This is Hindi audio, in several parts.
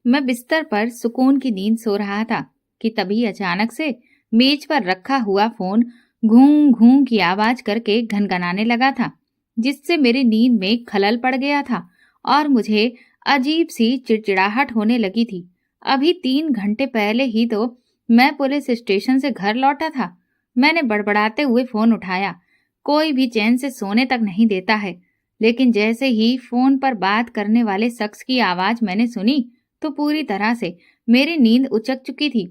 मैं बिस्तर पर सुकून की नींद सो रहा था कि तभी अचानक से मेज पर रखा हुआ फोन घूं घूं की आवाज करके घनघनाने लगा था, जिससे मेरी नींद में खलल पड़ गया था और मुझे अजीब सी चिड़चिड़ाहट होने लगी थी। अभी 3 घंटे पहले ही तो मैं पुलिस स्टेशन से घर लौटा था। मैंने बड़बड़ाते हुए फोन उठाया। कोई भी चैन से सोने तक नहीं देता है, लेकिन जैसे ही फोन पर बात करने वाले शख्स की आवाज मैंने सुनी तो पूरी तरह से मेरी नींद उचक चुकी थी।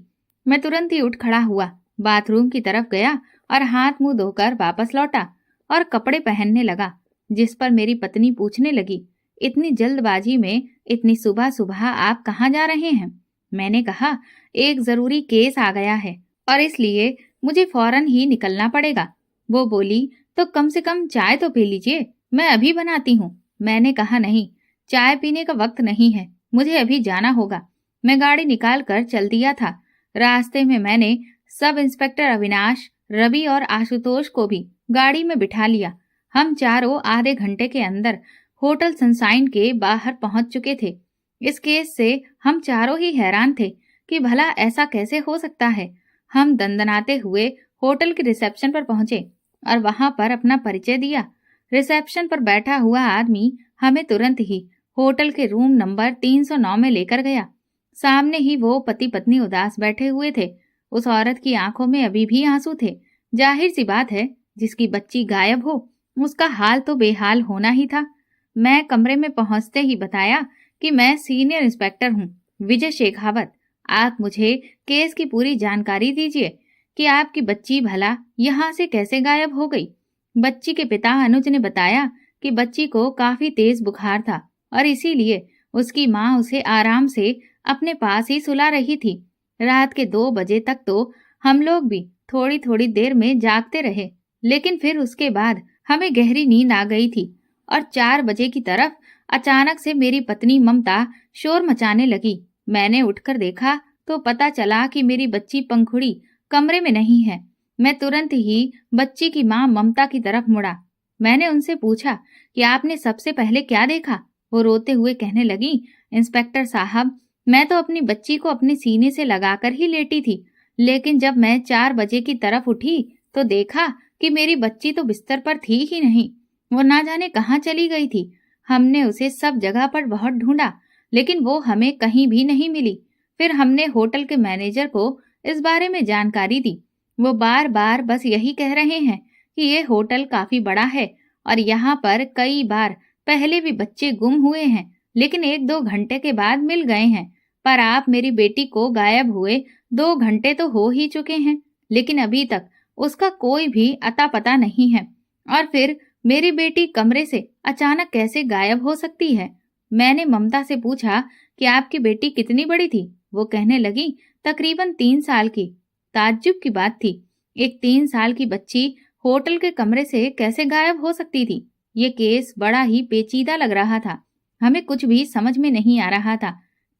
मैं तुरंत ही उठ खड़ा हुआ, बाथरूम की तरफ गया और हाथ मुंह धोकर वापस लौटा और कपड़े पहनने लगा, जिस पर मेरी पत्नी पूछने लगी, इतनी जल्दबाजी में इतनी सुबह सुबह आप कहाँ जा रहे हैं? मैंने कहा, एक जरूरी केस आ गया है और इसलिए मुझे फौरन ही निकलना पड़ेगा। वो बोली, तो कम से कम चाय तो पी लीजिए, मैं अभी बनाती हूँ। मैंने कहा, नहीं, चाय पीने का वक्त नहीं है, मुझे अभी जाना होगा। मैं गाड़ी निकाल कर चल दिया था। रास्ते में मैंने सब इंस्पेक्टर अविनाश, रवि और आशुतोष को भी गाड़ी में बिठा लिया। हम चारों आधे घंटे के अंदर होटल सनशाइन के बाहर पहुंच चुके थे। इस केस से हम चारों ही हैरान थे कि भला ऐसा कैसे हो सकता है। हम दंदनाते हुए होटल के रिसेप्शन पर पहुंचे और वहां पर अपना परिचय दिया। रिसेप्शन पर बैठा हुआ आदमी हमें तुरंत ही होटल के रूम नंबर 309 में लेकर गया। सामने ही वो पति पत्नी उदास बैठे हुए थे। उस औरत की आंखों में अभी भी आंसू थे। जाहिर सी बात है, जिसकी बच्ची गायब हो उसका हाल तो बेहाल होना ही था। मैं कमरे में पहुंचते ही बताया कि मैं सीनियर इंस्पेक्टर हूँ, विजय शेखावत। आप मुझे केस की पूरी जानकारी दीजिए कि आपकी बच्ची भला यहाँ से कैसे गायब हो गई। बच्ची के पिता अनुज ने बताया कि बच्ची को काफी तेज बुखार था और इसीलिए उसकी माँ उसे आराम से अपने पास ही सुला रही थी। रात के 2 बजे तक तो हम लोग भी थोड़ी थोड़ी देर में जागते रहे, लेकिन फिर उसके बाद हमें गहरी नींद आ गई थी और 4 बजे की तरफ अचानक से मेरी पत्नी ममता शोर मचाने लगी। मैंने उठकर देखा तो पता चला कि मेरी बच्ची पंखुड़ी कमरे में नहीं है। मैं तुरंत ही बच्ची की माँ ममता की तरफ मुड़ा। मैंने उनसे पूछा कि आपने सबसे पहले क्या देखा? वो रोते हुए कहने लगी, इंस्पेक्टर साहब, मैं तो अपनी बच्ची को अपने सीने से लगाकर ही लेटी थी, लेकिन जब मैं 4 बजे की तरफ उठी तो देखा कि मेरी बच्ची तो बिस्तर पर थी ही नहीं। वो ना जाने कहाँ चली गई थी। हमने उसे सब जगह पर बहुत ढूंढा, लेकिन वो हमें कहीं भी नहीं मिली। फिर हमने होटल के मैनेजर को इस बारे में जानकारी दी। वो बार बार बस यही कह रहे हैं कि ये होटल काफी बड़ा है और यहाँ पर कई बार पहले भी बच्चे गुम हुए हैं, लेकिन 1-2 घंटे के बाद मिल गए हैं। पर आप मेरी बेटी को गायब हुए 2 घंटे तो हो ही चुके हैं, लेकिन अभी तक उसका कोई भी अता पता नहीं है। और फिर मेरी बेटी कमरे से अचानक कैसे गायब हो सकती है? मैंने ममता से पूछा कि आपकी बेटी कितनी बड़ी थी? वो कहने लगी, तकरीबन 3 साल की। ताज्जुब की बात थी, एक 3 साल की बच्ची होटल के कमरे से कैसे गायब हो सकती थी? ये केस बड़ा ही पेचीदा लग रहा था। हमें कुछ भी समझ में नहीं आ रहा था।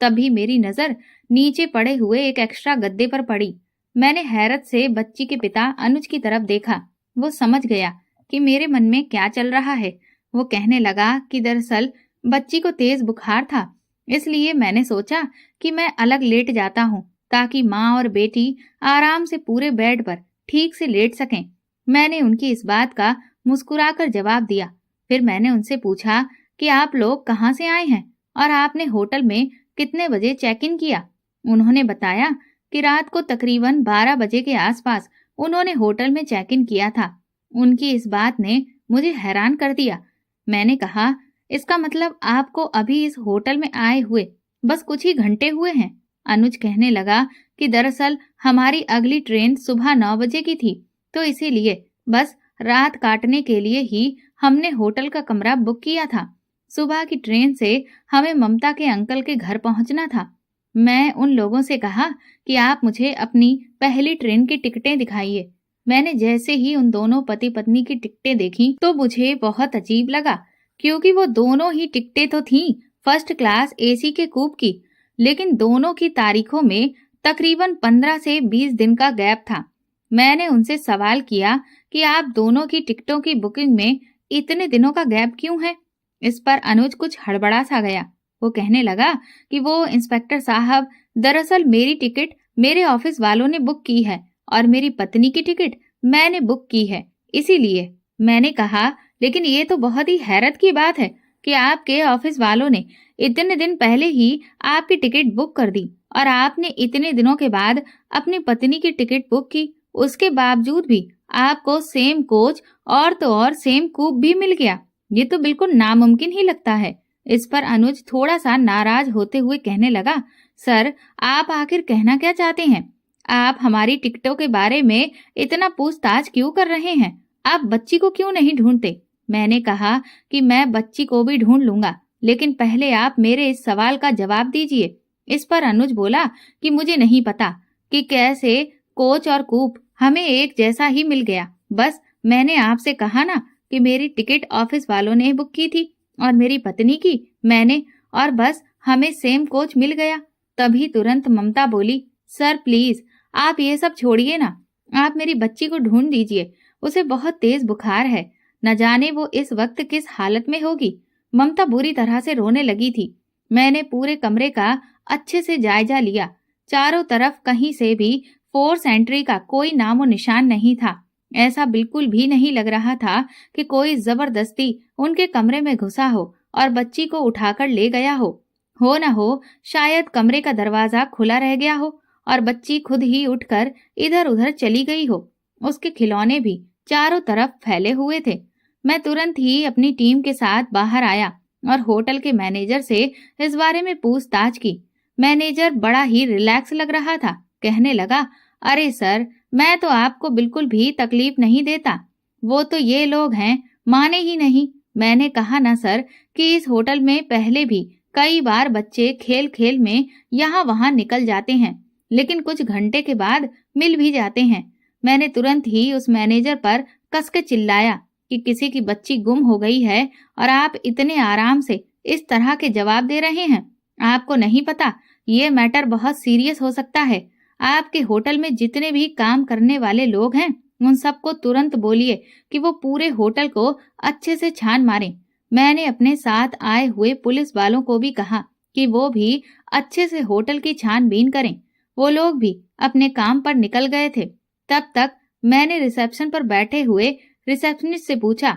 तभी मेरी नजर नीचे पड़े हुए एक एक्स्ट्रा गद्दे पर पड़ी। मैंने हैरत से बच्ची के पिता अनुज की तरफ देखा। वो समझ गया कि मेरे मन में क्या चल रहा है। वो कहने लगा कि दरअसल बच्ची को तेज बुखार था, इसलिए मैंने सोचा कि मैं अलग लेट जाता हूँ ताकि माँ और बेटी आराम से पूरे बेड पर ठीक से लेट सकें। मैंने उनकी इस बात का मुस्कुराकर जवाब दिया। फिर मैंने उनसे पूछा कि आप लोग कहाँ से आए हैं और आपने होटल में कितने बजे चेक इन किया? उन्होंने बताया कि रात को तकरीबन 12 बजे के आसपास उन्होंने होटल में चेक इन किया था। उनकी इस बात ने मुझे हैरान कर दिया। मैंने कहा, इसका मतलब आपको अभी इस होटल में आए हुए बस कुछ ही घंटे हुए हैं? अनुज कहने लगा कि दरअसल हमारी अगली ट्रेन सुबह 9 बजे की थी, तो इसीलिए बस रात काटने के लिए ही हमने होटल का कमरा बुक किया था। सुबह की ट्रेन से हमें ममता के अंकल के घर पहुंचना था। मैं उन लोगों से कहा कि आप मुझे अपनी पहली ट्रेन की टिकटें दिखाइए। मैंने जैसे ही उन दोनों पति पत्नी की टिकटें देखी तो मुझे बहुत अजीब लगा, क्योंकि वो दोनों ही टिकटें तो थीं फर्स्ट क्लास एसी के कूप की, लेकिन दोनों की तारीखों में तकरीबन 15 से 20 दिन का गैप था। मैंने उनसे सवाल किया कि आप दोनों की टिकटों की बुकिंग में इतने दिनों का गैप क्यों है? इस पर अनुज कुछ हड़बड़ा सा गया। वो कहने लगा कि वो इंस्पेक्टर साहब, दरअसल मेरी टिकट मेरे ऑफिस वालों ने बुक की है और मेरी पत्नी की टिकट मैंने बुक की है, इसीलिए। मैंने कहा, लेकिन ये तो बहुत ही हैरत की बात है कि आपके ऑफिस वालों ने इतने दिन पहले ही आपकी टिकट बुक कर दी और आपने इतने दिनों के बाद अपनी पत्नी की टिकट बुक की, उसके बावजूद भी आपको सेम कोच और तो और सेम कूप भी मिल गया। ये तो बिल्कुल नामुमकिन ही लगता है। इस पर अनुज थोड़ा सा नाराज होते हुए कहने लगा, सर आप आखिर कहना क्या चाहते हैं? आप हमारी टिकटों के बारे में इतना पूछताछ क्यों कर रहे हैं? आप बच्ची को क्यों नहीं ढूंढते? मैंने कहा कि मैं बच्ची को भी ढूंढ लूंगा, लेकिन पहले आप मेरे इस सवाल का जवाब दीजिए। इस पर अनुज बोला कि मुझे नहीं पता कि कैसे कोच और कूप हमें एक जैसा ही मिल गया। बस मैंने आपसे कहा ना कि मेरी टिकट ऑफिस वालों ने बुक की थी और मेरी पत्नी की मैंने, और बस हमें सेम कोच मिल गया। तभी तुरंत ममता बोली, सर प्लीज आप ये सब छोड़िए ना, आप मेरी बच्ची को ढूंढ दीजिए, उसे बहुत तेज बुखार है, न जाने वो इस वक्त किस हालत में होगी। ममता बुरी तरह से रोने लगी थी। मैंने पूरे कमरे का अच्छे से जायजा लिया। चारों तरफ कहीं से भी फोर्स एंट्री का कोई नामो निशान नहीं था। ऐसा बिल्कुल भी नहीं लग रहा था कि कोई जबरदस्ती उनके कमरे में घुसा हो और बच्ची को उठाकर ले गया हो न हो शायद कमरे का दरवाजा खुला रह गया हो और बच्ची खुद ही उठकर इधर उधर चली गई हो। उसके खिलौने भी चारों तरफ फैले हुए थे। मैं तुरंत ही अपनी टीम के साथ बाहर आया और होटल के मैनेजर से इस बारे में पूछताछ की। मैनेजर बड़ा ही रिलैक्स लग रहा था। कहने लगा, अरे सर, मैं तो आपको बिल्कुल भी तकलीफ नहीं देता, वो तो ये लोग हैं, माने ही नहीं। मैंने कहा ना सर कि इस होटल में पहले भी कई बार बच्चे खेल खेल में यहाँ वहाँ निकल जाते हैं, लेकिन कुछ घंटे के बाद मिल भी जाते हैं। मैंने तुरंत ही उस मैनेजर पर कस के चिल्लाया कि किसी की बच्ची गुम हो गई है और आप इतने आराम से इस तरह के जवाब दे रहे हैं। आपको नहीं पता ये मैटर बहुत सीरियस हो सकता है। आपके होटल में जितने भी काम करने वाले लोग हैं उन सबको तुरंत बोलिए कि वो पूरे होटल को अच्छे से छान मारें। मैंने अपने साथ आए हुए पुलिस वालों को भी कहा कि वो भी अच्छे से होटल की छानबीन करें। वो लोग भी अपने काम पर निकल गए थे। तब तक मैंने रिसेप्शन पर बैठे हुए रिसेप्शनिस्ट से पूछा।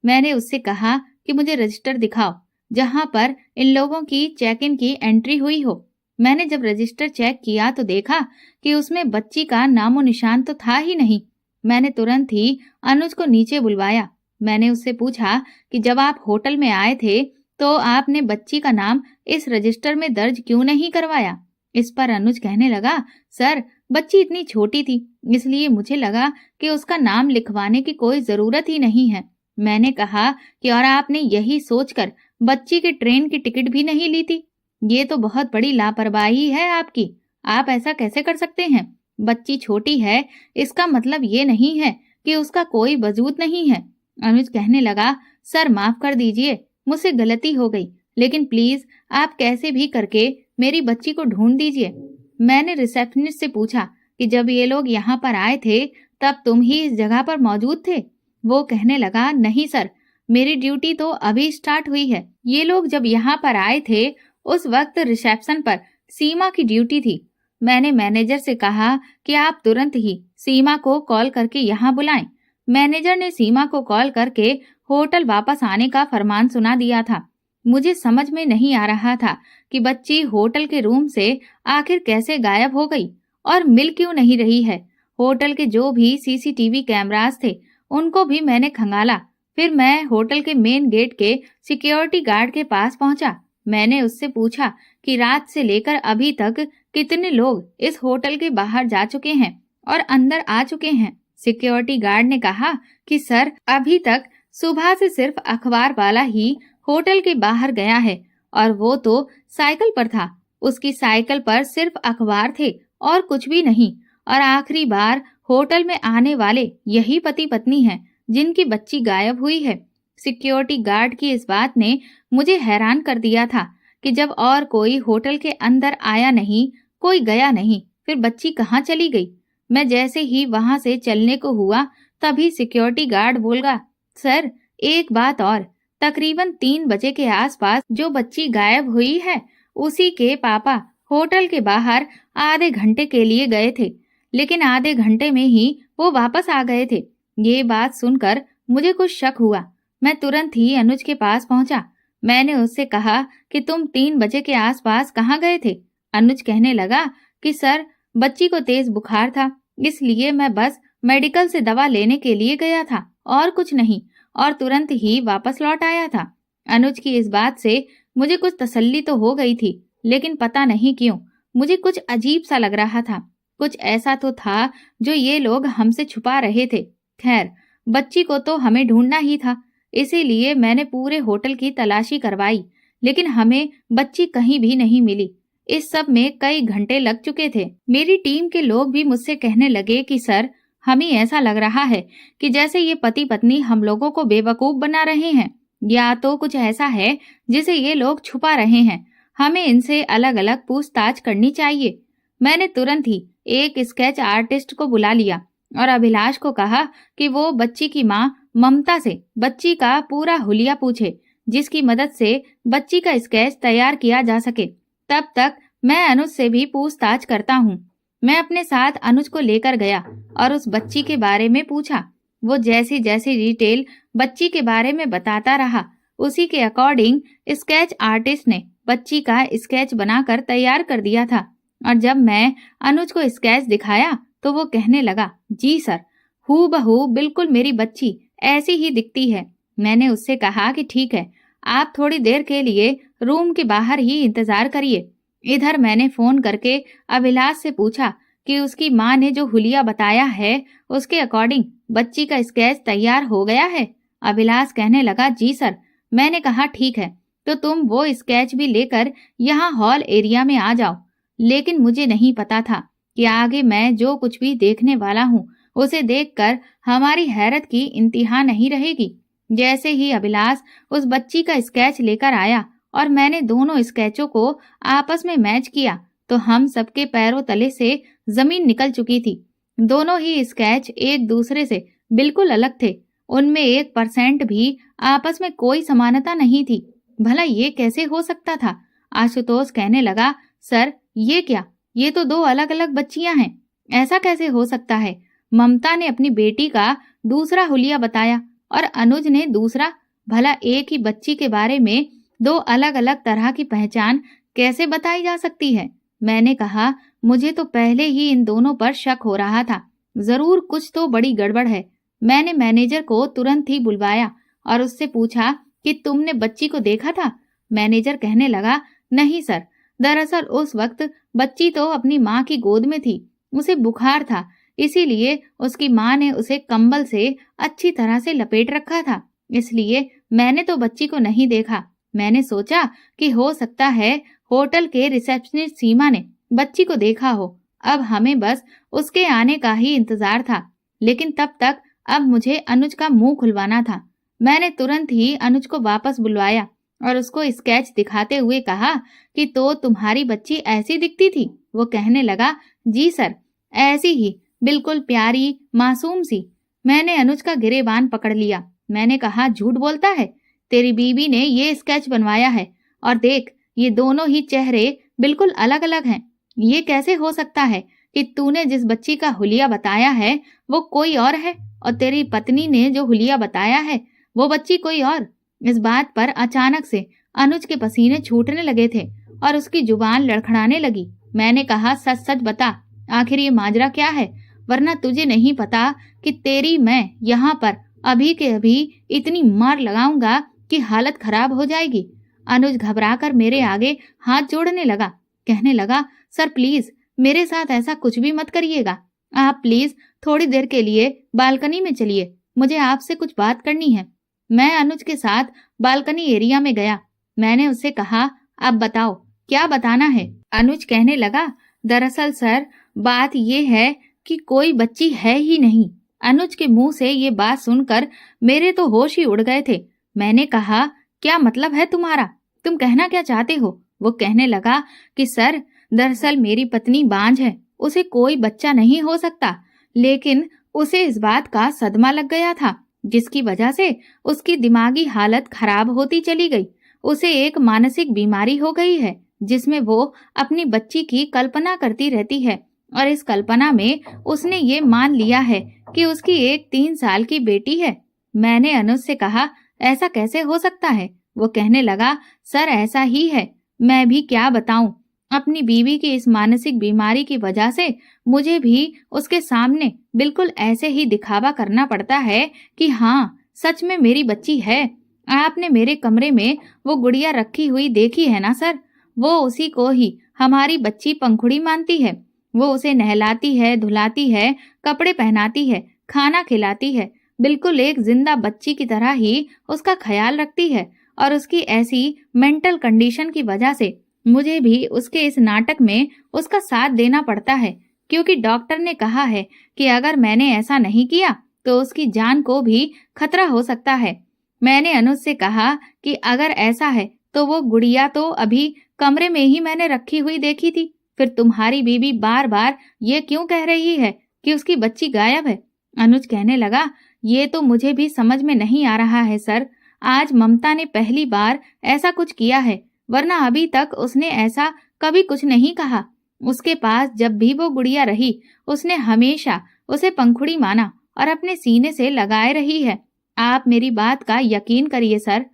मैंने उससे कहा कि मुझे रजिस्टर दिखाओ जहां पर इन लोगों की चेक इन की एंट्री हुई हो। मैंने जब रजिस्टर चेक किया तो देखा कि उसमें बच्ची का नामो निशान तो था ही नहीं। मैंने तुरंत ही अनुज को नीचे बुलवाया। मैंने उससे पूछा कि जब आप होटल में आए थे तो आपने बच्ची का नाम इस रजिस्टर में दर्ज क्यों नहीं करवाया? इस पर अनुज कहने लगा, सर बच्ची इतनी छोटी थी इसलिए मुझे लगा कि उसका नाम लिखवाने की कोई जरूरत ही नहीं है। मैंने कहा कि और आपने यही सोचकर बच्ची के ट्रेन की टिकट भी नहीं ली थी? ये तो बहुत बड़ी लापरवाही है आपकी। आप ऐसा कैसे कर सकते हैं? बच्ची छोटी है इसका मतलब ये नहीं है कि उसका कोई वजूद नहीं है। अनुज कहने लगा, सर माफ कर दीजिए, मुझसे गलती हो गई, लेकिन प्लीज आप कैसे भी करके मेरी बच्ची को ढूंढ दीजिए। मैंने रिसेप्शनिस्ट से पूछा कि जब ये लोग यहाँ पर आए थे तब तुम ही इस जगह पर मौजूद थे? वो कहने लगा, नहीं सर, मेरी ड्यूटी तो अभी स्टार्ट हुई है। ये लोग जब यहाँ पर आए थे उस वक्त रिसेप्शन पर सीमा की ड्यूटी थी। मैंने मैनेजर से कहा कि आप तुरंत ही सीमा को कॉल करके यहाँ बुलाएं। मैनेजर ने सीमा को कॉल करके होटल वापस आने का फरमान सुना दिया था। मुझे समझ में नहीं आ रहा था कि बच्ची होटल के रूम से आखिर कैसे गायब हो गई और मिल क्यों नहीं रही है। होटल के जो भी सीसीटीवी कैमरास थे उनको भी मैंने खंगाला। फिर मैं होटल के मेन गेट के सिक्योरिटी गार्ड के पास पहुंचा। मैंने उससे पूछा कि रात से लेकर अभी तक कितने लोग इस होटल के बाहर जा चुके हैं और अंदर आ चुके हैं। सिक्योरिटी गार्ड ने कहा कि सर अभी तक सुबह से सिर्फ अखबार वाला ही होटल के बाहर गया है और वो तो साइकिल पर था। उसकी साइकिल पर सिर्फ अखबार थे और कुछ भी नहीं। और आखिरी बार होटल में आने वाले यही पति पत्नी हैं जिनकी बच्ची गायब हुई है। सिक्योरिटी गार्ड की इस बात ने मुझे हैरान कर दिया था कि जब और कोई होटल के अंदर आया नहीं, कोई गया नहीं, फिर बच्ची कहाँ चली गई। मैं जैसे ही वहां से चलने को हुआ तभी सिक्योरिटी गार्ड बोल गया, सर एक बात और, तकरीबन 3 बजे के आसपास जो बच्ची गायब हुई है, उसी के पापा होटल के बाहर आधे घंटे के लिए गए थे, लेकिन आधे घंटे में ही वो वापस आ गए थे। ये बात सुनकर मुझे कुछ शक हुआ। मैं तुरंत ही अनुज के पास पहुंचा। मैंने उससे कहा कि तुम 3 बजे के आसपास कहाँ गए थे? अनुज कहने लगा कि सर, बच्ची को तेज बुखार था, इसलिए मैं बस मेडिकल से दवा लेने के लिए गया था और कुछ नहीं, और तुरंत ही वापस लौट आया था। अनुज की इस बात से मुझे कुछ तसल्ली तो हो गई थी, लेकिन पता नहीं क्यों मुझे कुछ अजीब सा लग रहा था। कुछ ऐसा तो था जो ये लोग हमसे छुपा रहे थे। खैर, बच्ची को तो हमें ढूंढना ही था, इसीलिए मैंने पूरे होटल की तलाशी करवाई, लेकिन हमें बच्ची कहीं भी नहीं मिली। इस सब में कई घंटे लग चुके थे। मेरी टीम के लोग भी मुझसे कहने लगे कि सर, हमें ऐसा लग रहा है कि जैसे ये पति पत्नी हम लोगों को बेवकूफ बना रहे हैं, या तो कुछ ऐसा है जिसे ये लोग छुपा रहे हैं। हमें इनसे अलग अलग पूछताछ करनी चाहिए। मैंने तुरंत ही एक स्केच आर्टिस्ट को बुला लिया और अभिलाष को कहा कि वो बच्ची की माँ ममता से बच्ची का पूरा हुलिया पूछे, जिसकी मदद से बच्ची का स्केच तैयार किया जा सके। तब तक मैं अनुज से भी पूछताछ करता हूँ। मैं अपने साथ अनुज को लेकर गया और उस बच्ची के बारे में पूछा। वो जैसी जैसी डिटेल बच्ची के बारे में बताता रहा, उसी के अकॉर्डिंग स्केच आर्टिस्ट ने बच्ची का स्केच बनाकर तैयार कर दिया था। और जब मैं अनुज को स्केच दिखाया तो वो कहने लगा, जी सर, हूबहू बिल्कुल मेरी बच्ची ऐसी ही दिखती है। मैंने उससे कहा कि ठीक है, आप थोड़ी देर के लिए रूम के बाहर ही इंतजार करिए। इधर मैंने फोन करके अभिलाष से पूछा कि उसकी माँ ने जो हुलिया बताया है उसके अकॉर्डिंग बच्ची का स्केच तैयार हो गया है। अभिलाष कहने लगा, जी सर। मैंने कहा ठीक है, तो तुम वो स्केच भी लेकर यहाँ हॉल एरिया में आ जाओ। लेकिन मुझे नहीं पता था कि आगे मैं जो कुछ भी देखने वाला हूँ उसे देखकर हमारी हैरत की इंतहा नहीं रहेगी। जैसे ही अभिलाष उस बच्ची का स्केच लेकर आया और मैंने दोनों स्केचों को आपस में मैच किया, तो हम सबके पैरों तले से जमीन निकल चुकी थी। दोनों ही स्केच एक दूसरे से बिल्कुल अलग थे। उनमें 1% भी आपस में कोई समानता नहीं थी। भला ये कैसे हो सकता था? आशुतोष कहने लगा, सर, ये क्या, ये तो 2 अलग अलग बच्चियां हैं। ऐसा कैसे हो सकता है? ममता ने अपनी बेटी का दूसरा हुलिया बताया और अनुज ने दूसरा। भला एक ही बच्ची के बारे में 2 अलग अलग तरह की पहचान कैसे बताई जा सकती है? मैंने कहा, मुझे तो पहले ही इन दोनों पर शक हो रहा था। जरूर कुछ तो बड़ी गड़बड़ है। मैंने मैनेजर को तुरंत ही बुलवाया और उससे पूछा कि तुमने बच्ची को देखा था? मैनेजर कहने लगा, नहीं सर, दरअसल उस वक्त बच्ची तो अपनी माँ की गोद में थी। उसे बुखार था, इसीलिए उसकी माँ ने उसे कंबल से अच्छी तरह से लपेट रखा था, इसलिए मैंने तो बच्ची को नहीं देखा। मैंने सोचा कि हो सकता है होटल के रिसेप्शनिस्ट सीमा ने बच्ची को देखा हो। अब हमें बस उसके आने का ही इंतजार था, लेकिन तब तक अब मुझे अनुज का मुंह खुलवाना था। मैंने तुरंत ही अनुज को वापस बुलवाया और उसको स्केच दिखाते हुए कहा कि तो तुम्हारी बच्ची ऐसी दिखती थी? वो कहने लगा, जी सर, ऐसी ही, बिल्कुल प्यारी मासूम सी। मैंने अनुज का गिरेबान पकड़ लिया। मैंने कहा, झूठ बोलता है, तेरी बीवी ने ये स्केच बनवाया है, और देख, ये दोनों ही चेहरे बिल्कुल अलग अलग हैं। ये कैसे हो सकता है कि तूने जिस बच्ची का हुलिया बताया है वो कोई और है, और तेरी पत्नी ने जो हुलिया बताया है वो बच्ची कोई और? इस बात पर अचानक से अनुज के पसीने छूटने लगे थे और उसकी जुबान लड़खड़ाने लगी। मैंने कहा, सच सच बता, आखिर ये माजरा क्या है, वरना तुझे नहीं पता कि तेरी मैं यहाँ पर अभी के अभी इतनी मार लगाऊंगा कि हालत खराब हो जाएगी। अनुज घबराकर मेरे आगे हाथ जोड़ने लगा, कहने लगा, सर प्लीज मेरे साथ ऐसा कुछ भी मत करिएगा। आप प्लीज थोड़ी देर के लिए बालकनी में चलिए, मुझे आपसे कुछ बात करनी है। मैं अनुज के साथ बालकनी एरिया में गया। मैंने उससे कहा, अब बताओ क्या बताना है? अनुज कहने लगा, दरअसल सर, बात ये है कि कोई बच्ची है ही नहीं। अनुज के मुंह से ये बात सुनकर मेरे तो होश ही उड़ गए थे। मैंने कहा, क्या मतलब है तुम्हारा? तुम कहना क्या चाहते हो? वो कहने लगा कि सर, दरअसल मेरी पत्नी बांझ है, उसे कोई बच्चा नहीं हो सकता, लेकिन उसे इस बात का सदमा लग गया था जिसकी वजह से उसकी दिमागी हालत खराब होती चली गई। उसे एक मानसिक बीमारी हो गई है जिसमें वो अपनी बच्ची की कल्पना करती रहती है और इस कल्पना में उसने ये मान लिया है कि उसकी एक 3 साल की बेटी है। मैंने अनुज से कहा, ऐसा कैसे हो सकता है? वो कहने लगा, सर ऐसा ही है। मैं भी क्या बताऊं, अपनी बीवी की इस मानसिक बीमारी की वजह से मुझे भी उसके सामने बिल्कुल ऐसे ही दिखावा करना पड़ता है कि हाँ, सच में मेरी बच्ची है। आपने मेरे कमरे में वो गुड़िया रखी हुई देखी है ना सर? वो उसी को ही हमारी बच्ची पंखुड़ी मानती है। वो उसे नहलाती है, धुलाती है, कपड़े पहनाती है, खाना खिलाती है, बिल्कुल एक जिंदा बच्ची की तरह ही उसका ख्याल रखती है। और उसकी ऐसी मेंटल कंडीशन की वजह से मुझे भी उसके इस नाटक में उसका साथ देना पड़ता है, क्योंकि डॉक्टर ने कहा है कि अगर मैंने ऐसा नहीं किया तो उसकी जान को भी खतरा हो सकता है। मैंने अनुज से कहा कि अगर ऐसा है तो वो गुड़िया तो अभी कमरे में ही मैंने रखी हुई देखी थी, फिर तुम्हारी बीवी बार बार ये क्यों कह रही है कि उसकी बच्ची गायब है? अनुज कहने लगा, ये तो मुझे भी समझ में नहीं आ रहा है सर। आज ममता ने पहली बार ऐसा कुछ किया है, वरना अभी तक उसने ऐसा कभी कुछ नहीं कहा। उसके पास जब भी वो गुड़िया रही उसने हमेशा उसे पंखुड़ी माना और अपने सीने से लगाए रही है। आप मेरी बात का यकीन करिए सर।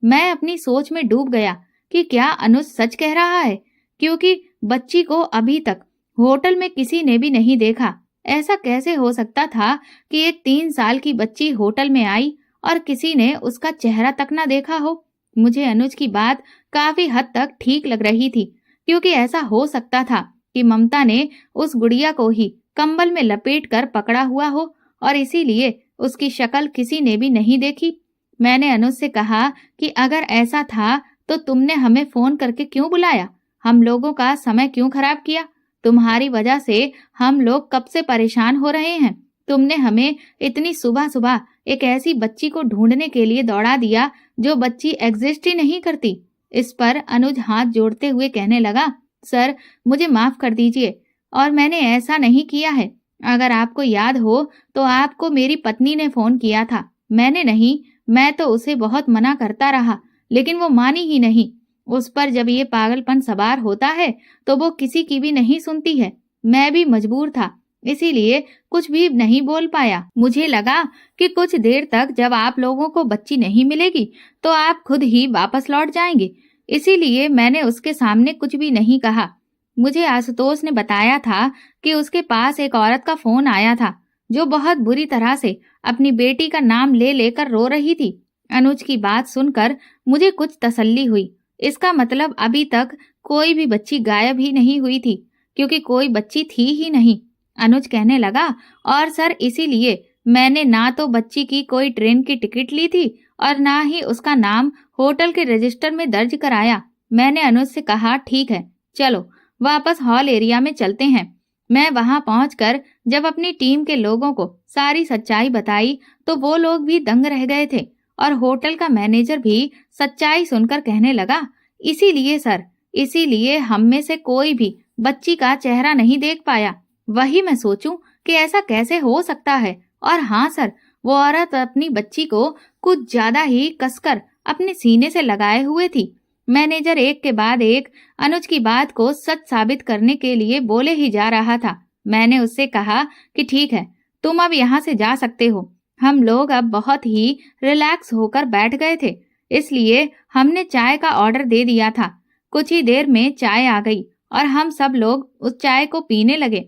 मैं अपनी सोच में डूब गया कि क्या अनुज सच कह रहा है, क्योंकि बच्ची को अभी तक होटल में किसी ने भी नहीं देखा। ऐसा कैसे हो सकता था कि एक 3 साल की बच्ची होटल में आई और किसी ने उसका चेहरा तक न देखा हो? मुझे अनुज की बात काफी हद तक ठीक लग रही थी, क्योंकि ऐसा हो सकता था कि ममता ने उस गुड़िया को ही कंबल में लपेट कर पकड़ा हुआ हो और इसीलिए उसकी शक्ल किसी ने भी नहीं देखी। मैंने अनुज से कहा कि अगर ऐसा था तो तुमने हमें फोन करके क्यों बुलाया? हम लोगों का समय क्यों खराब किया? तुम्हारी वजह से हम लोग कब से परेशान हो रहे हैं। तुमने हमें इतनी सुबह सुबह एक ऐसी बच्ची को ढूंढने के लिए दौड़ा दिया जो बच्ची एग्जिस्ट ही नहीं करती। इस पर अनुज हाथ जोड़ते हुए कहने लगा, सर मुझे माफ कर दीजिए और मैंने ऐसा नहीं किया है। अगर आपको याद हो तो आपको मेरी पत्नी ने फोन किया था, मैंने नहीं। मैं तो उसे बहुत मना करता रहा लेकिन वो मानी ही नहीं। उस पर जब ये पागलपन सवार होता है तो वो किसी की भी नहीं सुनती है। मैं भी मजबूर था, इसीलिए कुछ भी नहीं बोल पाया। मुझे लगा कि कुछ देर तक जब आप लोगों को बच्ची नहीं मिलेगी तो आप खुद ही वापस लौट जाएंगे, इसीलिए मैंने उसके सामने कुछ भी नहीं कहा। मुझे आशुतोष ने बताया था कि उसके पास एक औरत का फोन आया था जो बहुत बुरी तरह से अपनी बेटी का नाम ले लेकर रो रही थी। अनुज की बात सुनकर मुझे कुछ तसल्ली हुई। इसका मतलब अभी तक कोई भी बच्ची गायब ही नहीं हुई थी, क्योंकि कोई बच्ची थी ही नहीं। अनुज कहने लगा, और सर इसीलिए मैंने ना तो बच्ची की कोई ट्रेन की टिकट ली थी और ना ही उसका नाम होटल के रजिस्टर में दर्ज कराया। मैंने अनुज से कहा, ठीक है चलो वापस हॉल एरिया में चलते हैं। मैं वहां पहुंचकर जब अपनी टीम के लोगों को सारी सच्चाई बताई तो वो लोग भी दंग रह गए थे और होटल का मैनेजर भी सच्चाई सुनकर कहने लगा, इसीलिए सर, इसीलिए हम में से कोई भी बच्ची का चेहरा नहीं देख पाया। वही मैं सोचूं कि ऐसा कैसे हो सकता है। और हाँ सर, वो औरत अपनी बच्ची को कुछ ज्यादा ही कसकर अपने सीने से लगाए हुए थी। मैनेजर एक के बाद एक अनुज की बात को सच साबित करने के लिए बोले ही जा रहा था। मैंने उससे कहा कि ठीक है, तुम अब यहाँ से जा सकते हो। हम लोग अब बहुत ही रिलैक्स होकर बैठ गए थे, इसलिए हमने चाय का ऑर्डर दे दिया था। कुछ ही देर में चाय आ गई और हम सब लोग उस चाय को पीने लगे।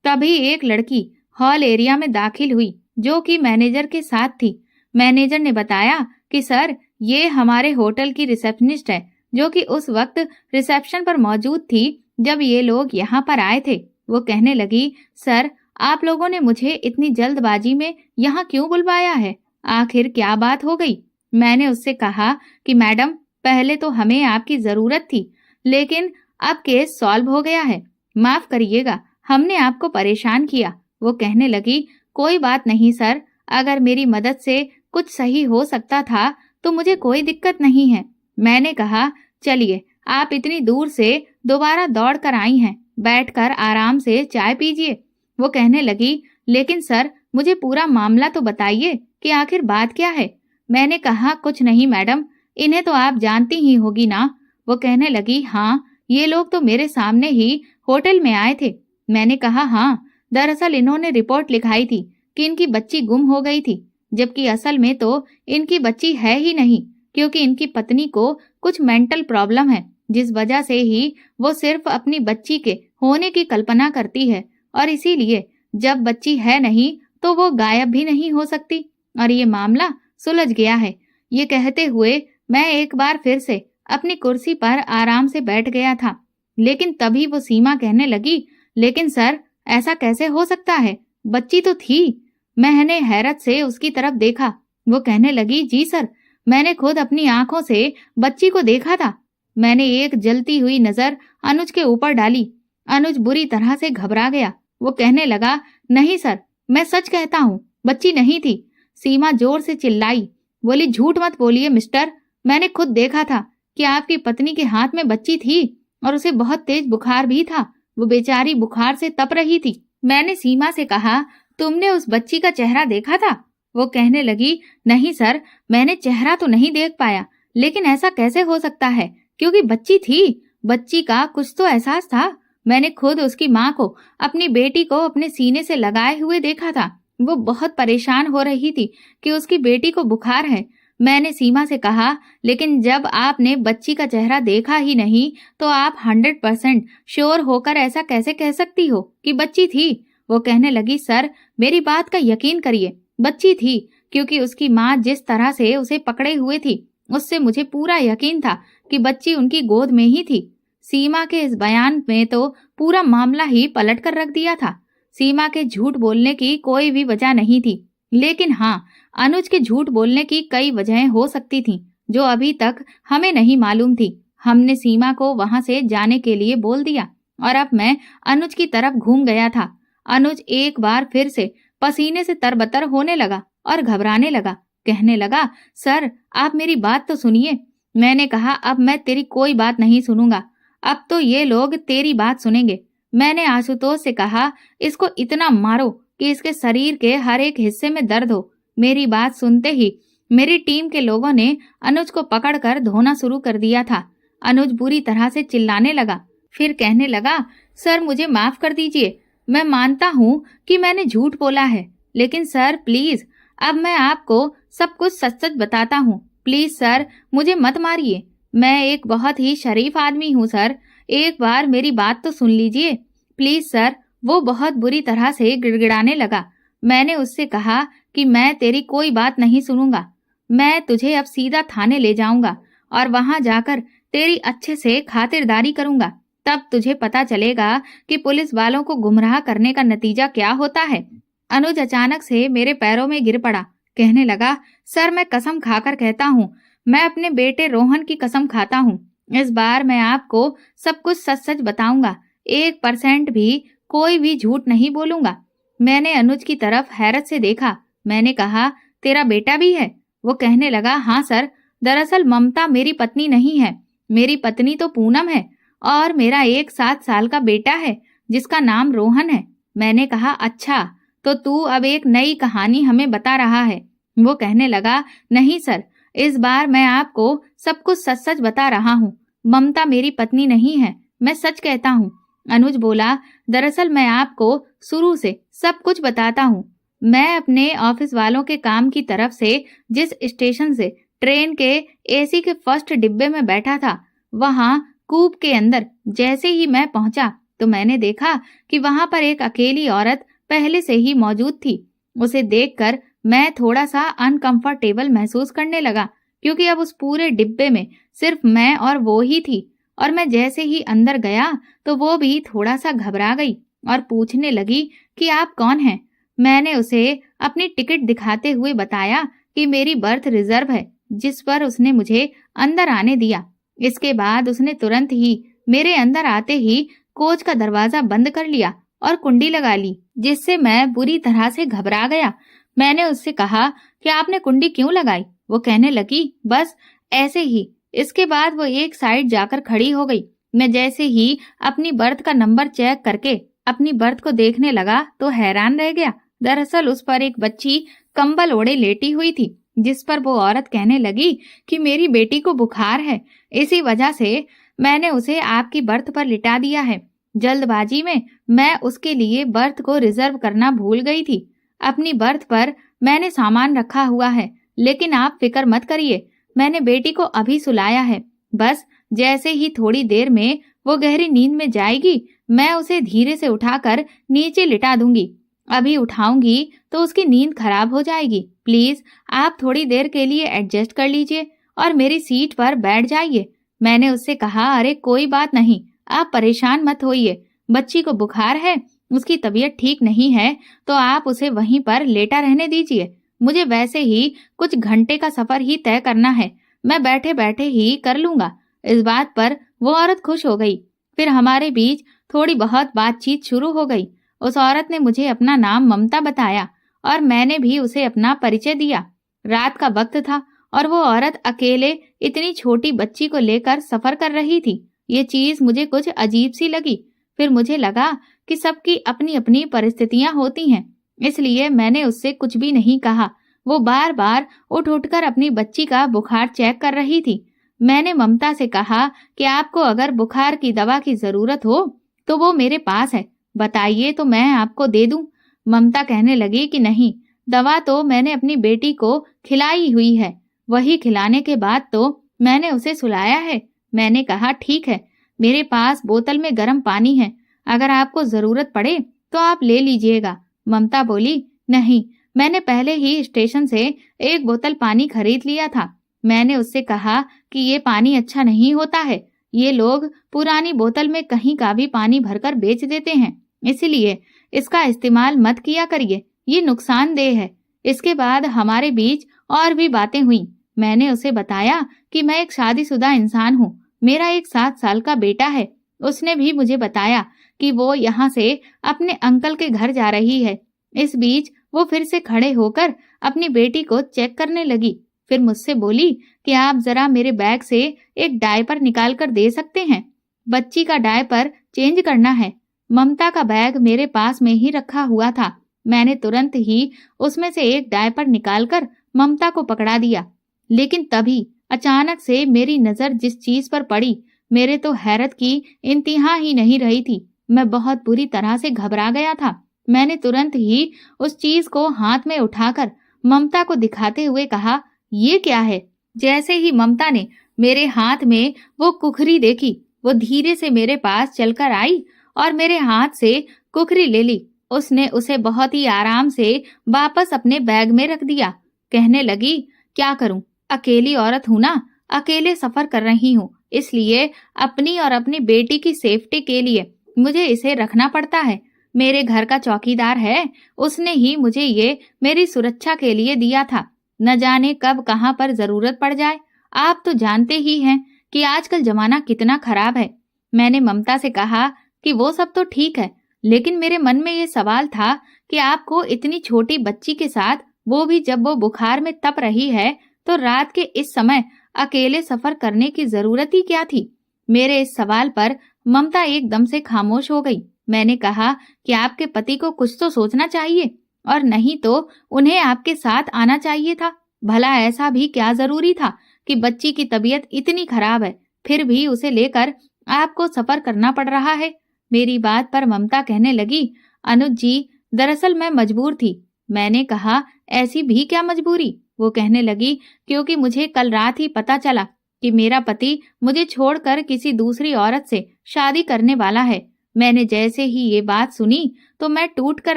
तभी एक लड़की हॉल एरिया में दाखिल हुई जो कि मैनेजर के साथ थी। मैनेजर ने बताया कि सर, ये हमारे होटल की रिसेप्शनिस्ट है जो कि उस वक्त रिसेप्शन पर मौजूद थी जब ये लोग यहाँ पर आए थे। वो कहने लगी, सर आप लोगों ने मुझे इतनी जल्दबाजी में यहाँ क्यों बुलवाया है? आखिर क्या बात हो गई? मैंने उससे कहा कि मैडम, पहले तो हमें आपकी जरूरत थी, लेकिन अब केस सॉल्व हो गया है। माफ करिएगा, हमने आपको परेशान किया। वो कहने लगी, कोई बात नहीं सर, अगर मेरी मदद से कुछ सही हो सकता था तो मुझे कोई दिक्कत नहीं है। मैंने कहा, चलिए आप इतनी दूर से दोबारा दौड़ कर आई हैं, बैठकर आराम से चाय पीजिए। वो कहने लगी, लेकिन सर मुझे पूरा मामला तो बताइए कि आखिर बात क्या है। मैंने कहा कुछ नहीं मैडम, इन्हें तो आप जानती ही होगी ना। वो कहने लगी हाँ, ये लोग तो मेरे सामने ही होटल में आए थे। मैंने कहा हाँ, दरअसल इन्होंने रिपोर्ट लिखाई थी कि इनकी बच्ची गुम हो गई थी, जबकि असल में तो इनकी बच्ची है ही नहीं, क्योंकि इनकी पत्नी को कुछ मेंटल प्रॉब्लम है, जिस वजह से ही वो सिर्फ अपनी बच्ची के होने की कल्पना करती है, और इसीलिए जब बच्ची है नहीं तो वो गायब भी नहीं हो सकती, और ये मामला सुलझ गया है। ये कहते हुए मैं एक बार फिर से अपनी कुर्सी पर आराम से बैठ गया था, लेकिन तभी वो सीमा कहने लगी, लेकिन सर ऐसा कैसे हो सकता है, बच्ची तो थी। मैंने हैरत से उसकी तरफ देखा। वो कहने लगी जी सर, मैंने खुद अपनी आंखों से बच्ची को देखा था। मैंने एक जलती हुई नजर अनुज के ऊपर डाली। अनुज बुरी तरह से घबरा गया। वो कहने लगा नहीं सर, मैं सच कहता हूँ, बच्ची नहीं थी। सीमा जोर से चिल्लाई, बोली झूठ मत बोलिए मिस्टर, मैंने खुद देखा था कि आपकी पत्नी के हाथ में बच्ची थी और उसे बहुत तेज बुखार भी था। वो बेचारी बुखार से तप रही थी। मैंने सीमा से कहा तुमने उस बच्ची का चेहरा देखा था? वो कहने लगी नहीं सर, मैंने चेहरा तो नहीं देख पाया, लेकिन ऐसा कैसे हो सकता है, क्योंकि बच्ची थी, बच्ची का कुछ तो एहसास था। मैंने खुद उसकी माँ को, अपनी बेटी को अपने सीने से लगाए हुए देखा था। वो बहुत परेशान हो रही थी कि उसकी बेटी को बुखार है। मैंने सीमा से कहा लेकिन जब आपने बच्ची का चेहरा देखा ही नहीं तो आप 100% श्योर होकर ऐसा कैसे कह सकती हो कि बच्ची थी? वो कहने लगी सर, मेरी बात का यकीन करिए, बच्ची थी, क्योंकि उसकी माँ जिस तरह से उसे पकड़े हुए थी, उससे मुझे पूरा यकीन था कि बच्ची उनकी गोद में ही थी। सीमा के इस बयान में तो पूरा मामला ही पलट कर रख दिया था। सीमा के झूठ बोलने की कोई भी वजह नहीं थी, लेकिन हाँ, अनुज के झूठ बोलने की कई वजहें हो सकती थीं, जो अभी तक हमें नहीं मालूम थी। हमने सीमा को वहां से जाने के लिए बोल दिया और अब मैं अनुज की तरफ घूम गया था। अनुज एक बार फिर से पसीने से तरबतर होने लगा और घबराने लगा। कहने लगा सर, आप मेरी बात तो सुनिए। मैंने कहा अब मैं तेरी कोई बात नहीं सुनूंगा, अब तो ये लोग तेरी बात सुनेंगे। मैंने आशुतोष से कहा इसको इतना मारो कि इसके शरीर के हर एक हिस्से में दर्द हो। मेरी बात सुनते ही मेरी टीम के लोगों ने अनुज को पकड़कर धोना शुरू कर दिया था। अनुज बुरी तरह से चिल्लाने लगा, फिर कहने लगा सर मुझे माफ कर दीजिए, मैं मानता हूँ कि मैंने झूठ बोला है, लेकिन सर प्लीज अब मैं आपको सब कुछ सच सच बताता हूँ। प्लीज सर मुझे मत मारिए, मैं एक बहुत ही शरीफ आदमी हूँ सर, एक बार मेरी बात तो सुन लीजिए प्लीज सर। वो बहुत बुरी तरह से गिड़गिड़ाने लगा। मैंने उससे कहा कि मैं तेरी कोई बात नहीं सुनूंगा, मैं तुझे अब सीधा थाने ले जाऊंगा और वहां जाकर तेरी अच्छे से खातिरदारी करूंगा, तब तुझे पता चलेगा कि पुलिस वालों को गुमराह करने का नतीजा क्या होता है। अनुज अचानक से मेरे पैरों में गिर पड़ा। कहने लगा सर मैं कसम खाकर कहता हूँ, मैं अपने बेटे रोहन की कसम खाता हूँ, इस बार मैं आपको सब कुछ सच सच बताऊंगा, 1% भी कोई भी झूठ नहीं बोलूंगा। मैंने अनुज की तरफ हैरत से देखा। मैंने कहा तेरा बेटा भी है? वो कहने लगा हाँ सर, दरअसल ममता मेरी पत्नी नहीं है, मेरी पत्नी तो पूनम है और मेरा एक 7 साल का बेटा है जिसका नाम रोहन है। मैंने कहा अच्छा, तो तू अब एक नई कहानी हमें बता रहा है। वो कहने लगा नहीं सर, इस बार मैं आपको सब कुछ सच सच बता रहा हूँ, ममता मेरी पत्नी नहीं है, मैं सच कहता हूँ। अनुज बोला दरअसल मैं आपको शुरू से सब कुछ बताता हूँ। मैं अपने ऑफिस वालों के काम की तरफ से जिस स्टेशन से ट्रेन के एसी के फर्स्ट डिब्बे में बैठा था, वहां कूप के अंदर जैसे ही मैं पहुंचा तो मैंने देखा कि वहां पर एक अकेली औरत पहले से ही मौजूद थी। उसे देखकर मैं थोड़ा सा अनकंफर्टेबल महसूस करने लगा, क्योंकि अब उस पूरे डिब्बे में सिर्फ मैं और वो ही थी। और मैं जैसे ही अंदर गया तो वो भी थोड़ा सा घबरा गई और पूछने लगी कि आप कौन हैं। मैंने उसे अपनी टिकट दिखाते हुए बताया कि मेरी बर्थ रिजर्व है, जिस पर उसने मुझे अंदर आने दिया। इसके बाद उसने तुरंत ही मेरे अंदर आते ही कोच का दरवाजा बंद कर लिया और कुंडी लगा ली, जिससे मैं बुरी तरह से घबरा गया। मैंने उससे कहा कि आपने कुंडी क्यों लगाई? वो कहने लगी बस ऐसे ही। इसके बाद वो एक साइड जाकर खड़ी हो गई। मैं जैसे ही अपनी बर्थ का नंबर चेक करके अपनी बर्थ को देखने लगा तो हैरान रह गया। दरअसल उस पर एक बच्ची कंबल ओढ़े लेटी हुई थी, जिस पर वो औरत कहने लगी कि मेरी बेटी को बुखार है, इसी वजह से मैंने उसे आपकी बर्थ पर लिटा दिया है। जल्दबाजी में मैं उसके लिए बर्थ को रिजर्व करना भूल गई थी। अपनी बर्थ पर मैंने सामान रखा हुआ है, लेकिन आप फिक्र मत करिए, मैंने बेटी को अभी सुलाया है। बस जैसे ही थोड़ी देर में वो गहरी नींद में जाएगी, मैं उसे धीरे से उठाकर नीचे लिटा दूंगी। अभी उठाऊंगी तो उसकी नींद खराब हो जाएगी। प्लीज आप थोड़ी देर के लिए एडजस्ट कर लीजिए और मेरी सीट पर बैठ जाइए। मैंने उससे कहा, अरे कोई बात नहीं, आप परेशान मत होइए। बच्ची को बुखार है, उसकी तबीयत ठीक नहीं है, तो आप उसे वहीं पर लेटा रहने दीजिए। मुझे वैसे ही कुछ घंटे का सफर ही तय करना है, मैं बैठे बैठे ही कर लूंगा। इस बात पर वो औरत खुश हो गई। फिर हमारे बीच थोड़ी बहुत बातचीत शुरू हो गई। उस औरत ने मुझे अपना नाम ममता बताया और मैंने भी उसे अपना परिचय दिया। रात का वक्त था और वो औरत अकेले इतनी छोटी बच्ची को लेकर सफर कर रही थी। ये चीज मुझे कुछ अजीब सी लगी। फिर मुझे लगा कि सबकी अपनी अपनी परिस्थितियां होती हैं, इसलिए मैंने उससे कुछ भी नहीं कहा। वो बार बार उठ उठकर अपनी बच्ची का बुखार चेक कर रही थी। मैंने ममता से कहा कि आपको अगर बुखार की दवा की जरूरत हो तो वो मेरे पास है, बताइए तो मैं आपको दे दूं। ममता कहने लगी कि नहीं, दवा तो मैंने अपनी बेटी को खिलाई हुई है, वही खिलाने के बाद तो मैंने उसे सुलाया है। मैंने कहा, ठीक है, मेरे पास बोतल में गर्म पानी है, अगर आपको जरूरत पड़े तो आप ले लीजिएगा। ममता बोली, नहीं, मैंने पहले ही स्टेशन से एक बोतल पानी खरीद लिया था। मैंने उससे कहा कि ये पानी अच्छा नहीं होता है, ये लोग पुरानी बोतल में कहीं का भी पानी भरकर बेच देते हैं, इसलिए इसका इस्तेमाल मत किया करिए, ये नुकसानदेह है। इसके बाद हमारे बीच और भी बातें हुई। मैंने उसे बताया कि मैं एक शादीशुदा इंसान हूँ, मेरा एक 7 साल का बेटा है। उसने भी मुझे बताया कि वो यहाँ से अपने अंकल के घर जा रही है। इस बीच वो फिर से खड़े होकर अपनी बेटी को चेक करने लगी। फिर मुझसे बोली कि आप जरा मेरे बैग से एक डायपर निकाल कर दे सकते हैं, बच्ची का डायपर चेंज करना है। ममता का बैग मेरे पास में ही रखा हुआ था। मैंने तुरंत ही उसमें से एक डायपर निकालकर ममता को पकड़ा दिया, लेकिन तभी अचानक से मेरी नजर जिस चीज पर पड़ी, मेरे तो हैरत की इंतहा ही नहीं रही थी। मैं बहुत बुरी तरह से घबरा गया था। मैंने तुरंत ही उस चीज को हाथ में उठाकर ममता को दिखाते हुए कहा, ये क्या है? जैसे ही ममता ने मेरे हाथ में वो कुखरी देखी, वो धीरे से मेरे पास चलकर आई और मेरे हाथ से कुखरी ले ली। उसने उसे बहुत ही आराम से वापस अपने बैग में रख दिया। कहने लगी, क्या करूं, अकेली औरत हूं ना, अकेले सफर कर रही हूं, इसलिए अपनी और अपनी बेटी की सेफ्टी के लिए मुझे इसे रखना पड़ता है। मेरे घर का चौकीदार है, उसने ही मुझे ये मेरी सुरक्षा के लिए दिया था। न जाने कब कहां पर जरूरत पड़ जाए। आप तो जानते ही हैं कि आजकल जमाना कितना खराब है। मैंने ममता से कहा कि वो सब तो ठीक है, लेकिन मेरे मन में ये सवाल था कि आपको इतनी छोटी बच्ची के साथ, वो भी जब वो बुखार में तप रही है, तो रात के इस समय अकेले सफर करने की जरूरत ही क्या थी? मेरे इस सवाल पर ममता एकदम से खामोश हो गई। मैंने कहा कि आपके पति को कुछ तो सोचना चाहिए, और नहीं तो उन्हें आपके साथ आना चाहिए था। भला ऐसा भी क्या जरूरी था कि बच्ची की तबीयत इतनी खराब है, फिर भी उसे लेकर आपको सफर करना पड़ रहा है। मेरी बात पर ममता कहने लगी, अनुज जी, दरअसल मैं मजबूर थी। मैंने कहा, ऐसी भी क्या मजबूरी? वो कहने लगी, क्योंकि मुझे कल रात ही पता चला कि मेरा पति मुझे छोड़कर किसी दूसरी औरत से शादी करने वाला है। मैंने जैसे ही ये बात सुनी तो मैं टूट कर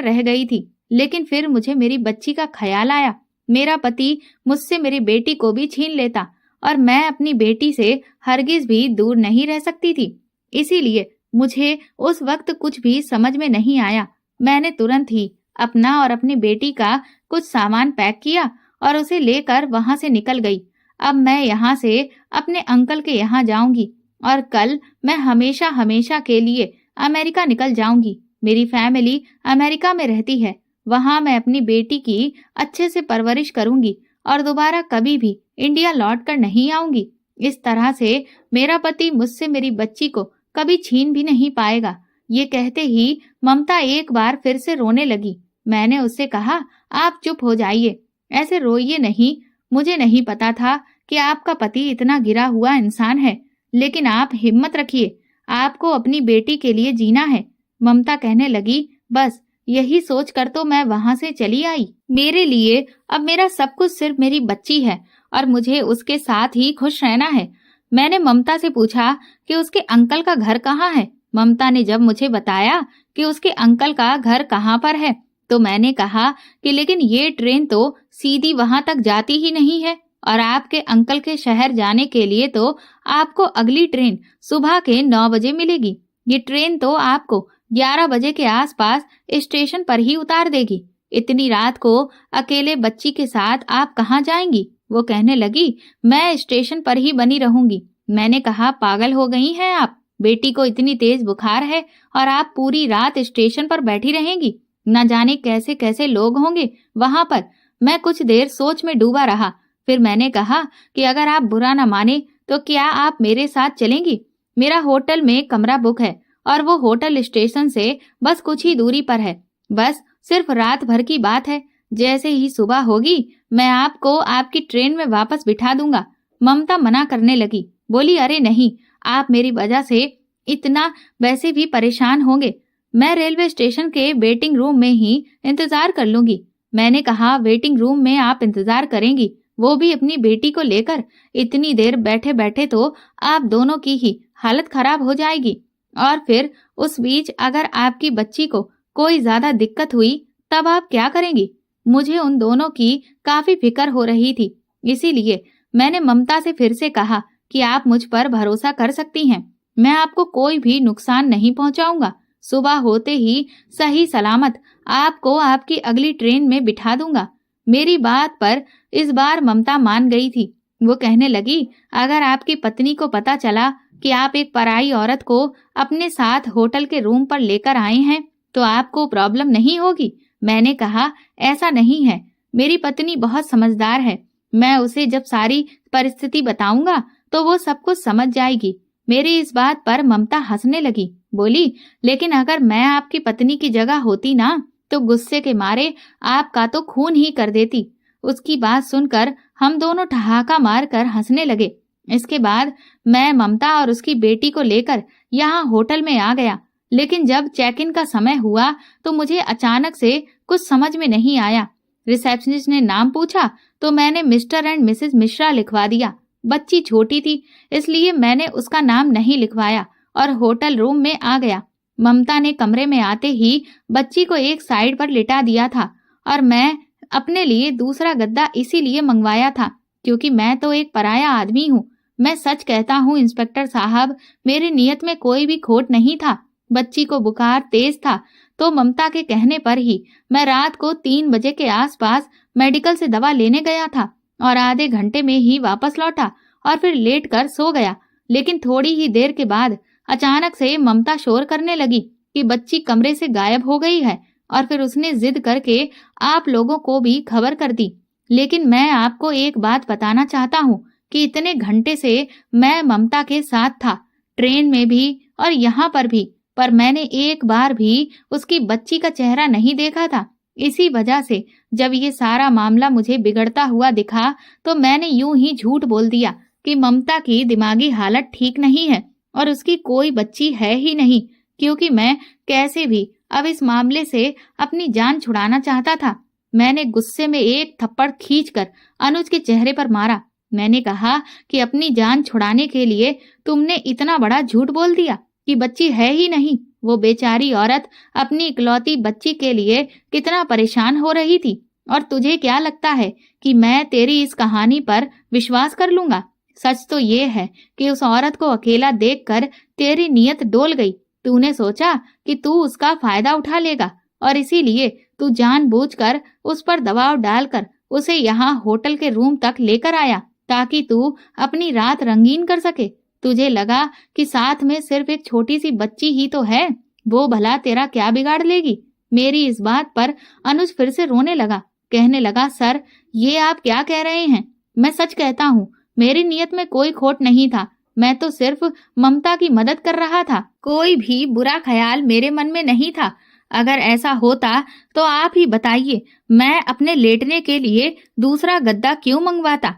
रह गई थी, लेकिन फिर मुझे मेरी बच्ची का ख्याल आया। मेरा पति मुझसे मेरी बेटी को भी छीन लेता और मैं अपनी बेटी से हरगिज भी दूर नहीं रह सकती थी। इसीलिए मुझे उस वक्त कुछ भी समझ में नहीं आया। मैंने तुरंत ही अपना और अपनी बेटी का कुछ सामान पैक किया और उसे लेकर वहां से निकल गई। अब मैं यहाँ से अपने अंकल के यहाँ जाऊंगी और कल मैं हमेशा हमेशा के लिए अमेरिका निकल जाऊंगी। मेरी फैमिली अमेरिका में रहती है, वहां मैं अपनी बेटी की अच्छे से परवरिश करूंगी और दोबारा कभी भी इंडिया लौट कर नहीं आऊंगी। इस तरह से मेरा पति मुझसे मेरी बच्ची को कभी छीन भी नहीं पाएगा। ये कहते ही ममता एक बार फिर से रोने लगी। मैंने उससे कहा, आप चुप हो जाइए, ऐसे रोइए नहीं। मुझे नहीं पता था कि आपका पति इतना गिरा हुआ इंसान है, लेकिन आप हिम्मत रखिए। आपको अपनी बेटी के लिए जीना है। ममता कहने लगी, बस यही सोचकर तो मैं वहां से चली आई। मेरे लिए अब मेरा सब कुछ सिर्फ मेरी बच्ची है और मुझे उसके साथ ही खुश रहना है। मैंने ममता से पूछा कि उसके अंकल का घर कहाँ है। ममता ने जब मुझे बताया कि उसके अंकल का घर कहाँ पर है, तो मैंने कहा कि लेकिन ये ट्रेन तो सीधी वहां तक जाती ही नहीं है और आपके अंकल के शहर जाने के लिए तो आपको अगली ट्रेन सुबह के 9 बजे मिलेगी। ये ट्रेन तो आपको 11 बजे के आसपास स्टेशन पर ही उतार देगी। इतनी रात को अकेले बच्ची के साथ आप कहाँ जाएंगी? वो कहने लगी, मैं स्टेशन पर ही बनी रहूंगी। मैंने कहा, पागल हो गई हैं आप? बेटी को इतनी तेज बुखार है और आप पूरी रात स्टेशन पर बैठी रहेंगी? न जाने कैसे कैसे लोग होंगे वहां पर। मैं कुछ देर सोच में डूबा रहा। फिर मैंने कहा कि अगर आप बुरा न माने तो क्या आप मेरे साथ चलेंगी? मेरा होटल में कमरा बुक है और वो होटल स्टेशन से बस कुछ ही दूरी पर है। बस सिर्फ रात भर की बात है। जैसे ही सुबह होगी मैं आपको आपकी ट्रेन में वापस बिठा दूंगा। ममता मना करने लगी, बोली, अरे नहीं, आप मेरी वजह से इतना वैसे भी परेशान होंगे। मैं रेलवे स्टेशन के वेटिंग रूम में ही इंतजार कर लूंगी। मैंने कहा, वेटिंग रूम में आप इंतजार करेंगी, वो भी अपनी बेटी को लेकर? इतनी देर बैठे बैठे तो आप दोनों की ही हालत खराब हो जाएगी। और फिर उस बीच अगर आपकी बच्ची को कोई ज्यादा दिक्कत हुई तब आप क्या करेंगी? मुझे उन दोनों की काफी फिक्र हो रही थी। इसीलिए मैंने ममता से फिर से कहा कि आप मुझ पर भरोसा कर सकती हैं। मैं आपको कोई भी नुकसान नहीं पहुंचाऊंगा। सुबह होते ही सही सलामत आपको आपकी अगली ट्रेन में बिठा दूंगा। मेरी बात पर इस बार ममता मान गई थी। वो कहने लगी, अगर आपकी पत्नी को पता चला कि आप एक पराई औरत को अपने साथ होटल के रूम पर लेकर आए हैं तो आपको प्रॉब्लम नहीं होगी? मैंने कहा, ऐसा नहीं है, मेरी पत्नी बहुत समझदार है। मैं उसे जब सारी परिस्थिति बताऊंगा तो वो सब कुछ समझ जाएगी। मेरी इस बात पर ममता हंसने लगी, बोली, लेकिन अगर मैं आपकी पत्नी की जगह होती ना तो गुस्से के मारे आपका तो खून ही कर देती। उसकी बात सुनकर हम दोनों ठहाका मारकर हंसने लगे। इसके बाद मैं ममता और उसकी बेटी को लेकर यहाँ होटल में आ गया। लेकिन जब चेक इन का समय हुआ तो मुझे अचानक से कुछ समझ में नहीं आया। रिसेप्शनिस्ट ने नाम पूछा तो मैंने मिस्टर एंड मिसेस मिश्रा लिखवा दिया। बच्ची छोटी थी इसलिए मैंने उसका नाम नहीं लिखवाया और होटल रूम में आ गया। ममता ने कमरे में आते ही बच्ची को एक साइड पर लिटा दिया था और मैं अपने लिए दूसरा गद्दा इसीलिए मंगवाया था क्योंकि मैं तो एक पराया आदमी हूँ। मैं सच कहता हूँ इंस्पेक्टर साहब, मेरी नीयत में कोई भी खोट नहीं था। बच्ची को बुखार तेज था तो ममता के कहने पर ही मैं रात को 3 बजे के आसपास मेडिकल से दवा लेने गया था और आधे घंटे में ही वापस लौटा और फिर लेट कर सो गया। लेकिन थोड़ी ही देर के बाद अचानक से ममता शोर करने लगी कि बच्ची कमरे से गायब हो गई है और फिर उसने जिद करके आप लोगों को भी खबर कर दी। लेकिन मैं आपको एक बात बताना चाहता हूँ कि इतने घंटे से मैं ममता के साथ था, ट्रेन में भी और यहाँ पर भी, पर मैंने एक बार भी उसकी बच्ची का चेहरा नहीं देखा था। इसी वजह से जब ये सारा मामला मुझे बिगड़ता हुआ दिखा तो मैंने यूं ही झूठ बोल दिया कि ममता की दिमागी हालत ठीक नहीं है और उसकी कोई बच्ची है ही नहीं, क्योंकि मैं कैसे भी अब इस मामले से अपनी जान छुड़ाना चाहता था। मैंने गुस्से में एक थप्पड़ खींचकर अनुज के चेहरे पर मारा। मैंने कहा कि अपनी जान छुड़ाने के लिए तुमने इतना बड़ा झूठ बोल दिया कि बच्ची है ही नहीं। वो बेचारी औरत अपनी इकलौती बच्ची के लिए कितना परेशान हो रही थी। और तुझे क्या लगता है कि मैं तेरी इस कहानी पर विश्वास कर लूंगा? सच तो ये है कि उस औरत को अकेला देखकर तेरी नीयत डोल गई। तूने सोचा कि तू उसका फायदा उठा लेगा और इसीलिए तू जानबूझकर उस पर दबाव डालकर उसे यहाँ होटल के रूम तक लेकर आया ताकि तू अपनी रात रंगीन कर सके। तुझे लगा कि साथ में सिर्फ एक छोटी सी बच्ची ही तो है, वो भला तेरा क्या बिगाड़ लेगी? मेरी इस बात पर अनुज फिर से रोने लगा, कहने लगा, सर ये आप क्या कह रहे हैं? मैं सच कहता हूँ, मेरी नीयत में कोई खोट नहीं था। मैं तो सिर्फ ममता की मदद कर रहा था। कोई भी बुरा ख्याल मेरे मन में नहीं था। अगर ऐसा होता तो आप ही बताइए, मैं अपने लेटने के लिए दूसरा गद्दा क्यों मंगवाता।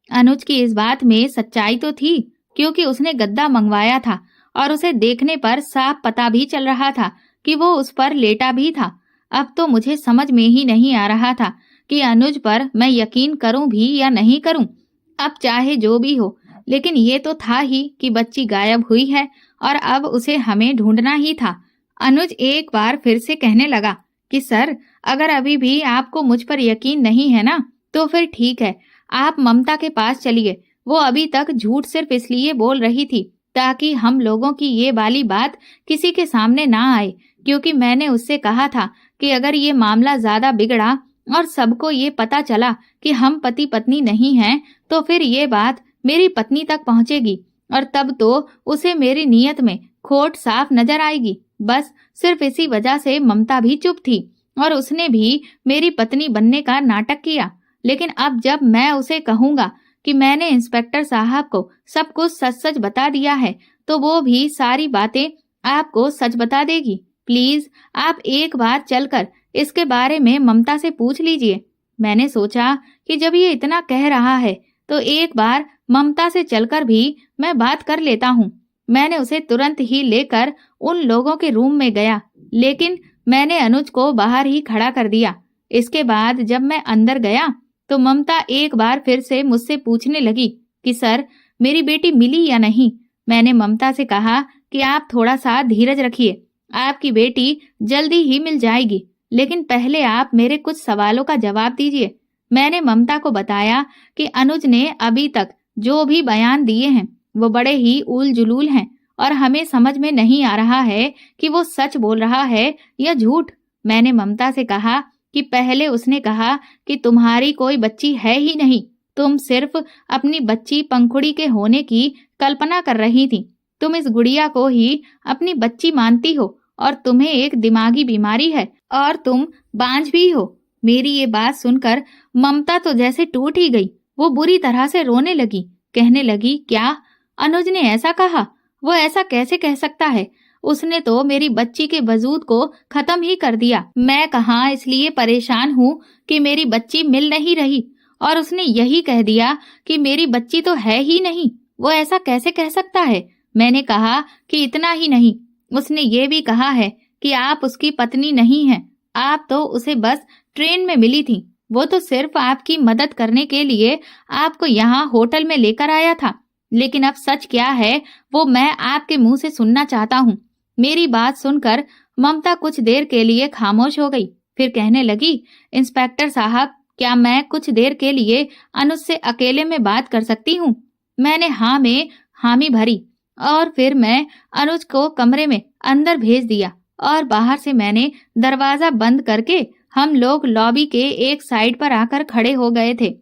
अनुज की इस बात में सच्चाई तो थी, क्योंकि उसने गद्दा मंगवाया था और उसे देखने पर साफ पता भी चल रहा था कि वो उस पर लेटा भी था। अब तो मुझे समझ में ही नहीं आ रहा था कि अनुज पर मैं यकीन करूं भी या नहीं करूं। अब चाहे जो भी हो, लेकिन ये तो था ही कि बच्ची गायब हुई है और अब उसे हमें ढूंढना ही था। अनुज एक बार फिर से कहने लगा कि सर, अगर अभी भी आपको मुझ पर यकीन नहीं है ना, तो फिर ठीक है, आप ममता के पास चलिए। वो अभी तक झूठ सिर्फ इसलिए बोल रही थी ताकि हम लोगों की ये वाली बात किसी के सामने ना आए, क्योंकि मैंने उससे कहा था कि अगर ये मामला ज्यादा बिगड़ा और सबको ये पता चला कि हम पति पत्नी नहीं हैं, तो फिर ये बात मेरी पत्नी तक पहुंचेगी और तब तो उसे मेरी नीयत में खोट साफ नजर आएगी। बस सिर्फ इसी वजह से ममता भी चुप थी और उसने भी मेरी पत्नी बनने का नाटक किया। लेकिन अब जब मैं उसे कहूंगा कि मैंने इंस्पेक्टर साहब को सब कुछ सच सच बता दिया है, तो वो भी सारी बातें आपको सच बता देगी। प्लीज आप एक बार चलकर इसके बारे में ममता से पूछ लीजिए। मैंने सोचा कि जब ये इतना कह रहा है तो एक बार ममता से चलकर भी मैं बात कर लेता हूँ। मैंने उसे तुरंत ही लेकर उन लोगों के रूम में गया, लेकिन मैंने अनुज को बाहर ही खड़ा कर दिया। इसके बाद जब मैं अंदर गया तो ममता एक बार फिर से मुझसे पूछने लगी कि सर, मेरी बेटी मिली या नहीं। मैंने ममता से कहा कि आप थोड़ा सा धीरज रखिए, आपकी बेटी जल्दी ही मिल जाएगी, लेकिन पहले आप मेरे कुछ सवालों का जवाब दीजिए। मैंने ममता को बताया कि अनुज ने अभी तक जो भी बयान दिए हैं वो बड़े ही उल जुलूल हैं और हमें समझ में नहीं आ रहा है कि वो सच बोल रहा है या झूठ। मैंने ममता से कहा कि पहले उसने कहा कि तुम्हारी कोई बच्ची है ही नहीं, तुम सिर्फ अपनी बच्ची पंखुड़ी के होने की कल्पना कर रही थी। तुम इस गुड़िया को ही अपनी बच्ची मानती हो और तुम्हें एक दिमागी बीमारी है और तुम बांझ भी हो। मेरी ये बात सुनकर ममता तो जैसे टूट ही गई। वो बुरी तरह से रोने लगी, कहने लगी, क्या अनुज ने ऐसा कहा? वो ऐसा कैसे कह सकता है? उसने तो मेरी बच्ची के वजूद को खत्म ही कर दिया। मैं कहाँ इसलिए परेशान हूँ कि मेरी बच्ची मिल नहीं रही, और उसने यही कह दिया कि मेरी बच्ची तो है ही नहीं। वो ऐसा कैसे कह सकता है? मैंने कहा कि इतना ही नहीं, उसने ये भी कहा है कि आप उसकी पत्नी नहीं हैं, आप तो उसे बस ट्रेन में मिली थी। वो तो सिर्फ आपकी मदद करने के लिए आपको यहाँ होटल में लेकर आया था। लेकिन अब सच क्या है वो मैं आपके मुंह से सुनना चाहता हूँ। मेरी बात सुनकर ममता कुछ देर के लिए खामोश हो गई, फिर कहने लगी, इंस्पेक्टर साहब, क्या मैं कुछ देर के लिए अनुज से अकेले में बात कर सकती हूँ? मैंने हाँ में हामी भरी और फिर मैं अनुज को कमरे में अंदर भेज दिया और बाहर से मैंने दरवाजा बंद करके हम लोग लॉबी के एक साइड पर आकर खड़े हो गए थे।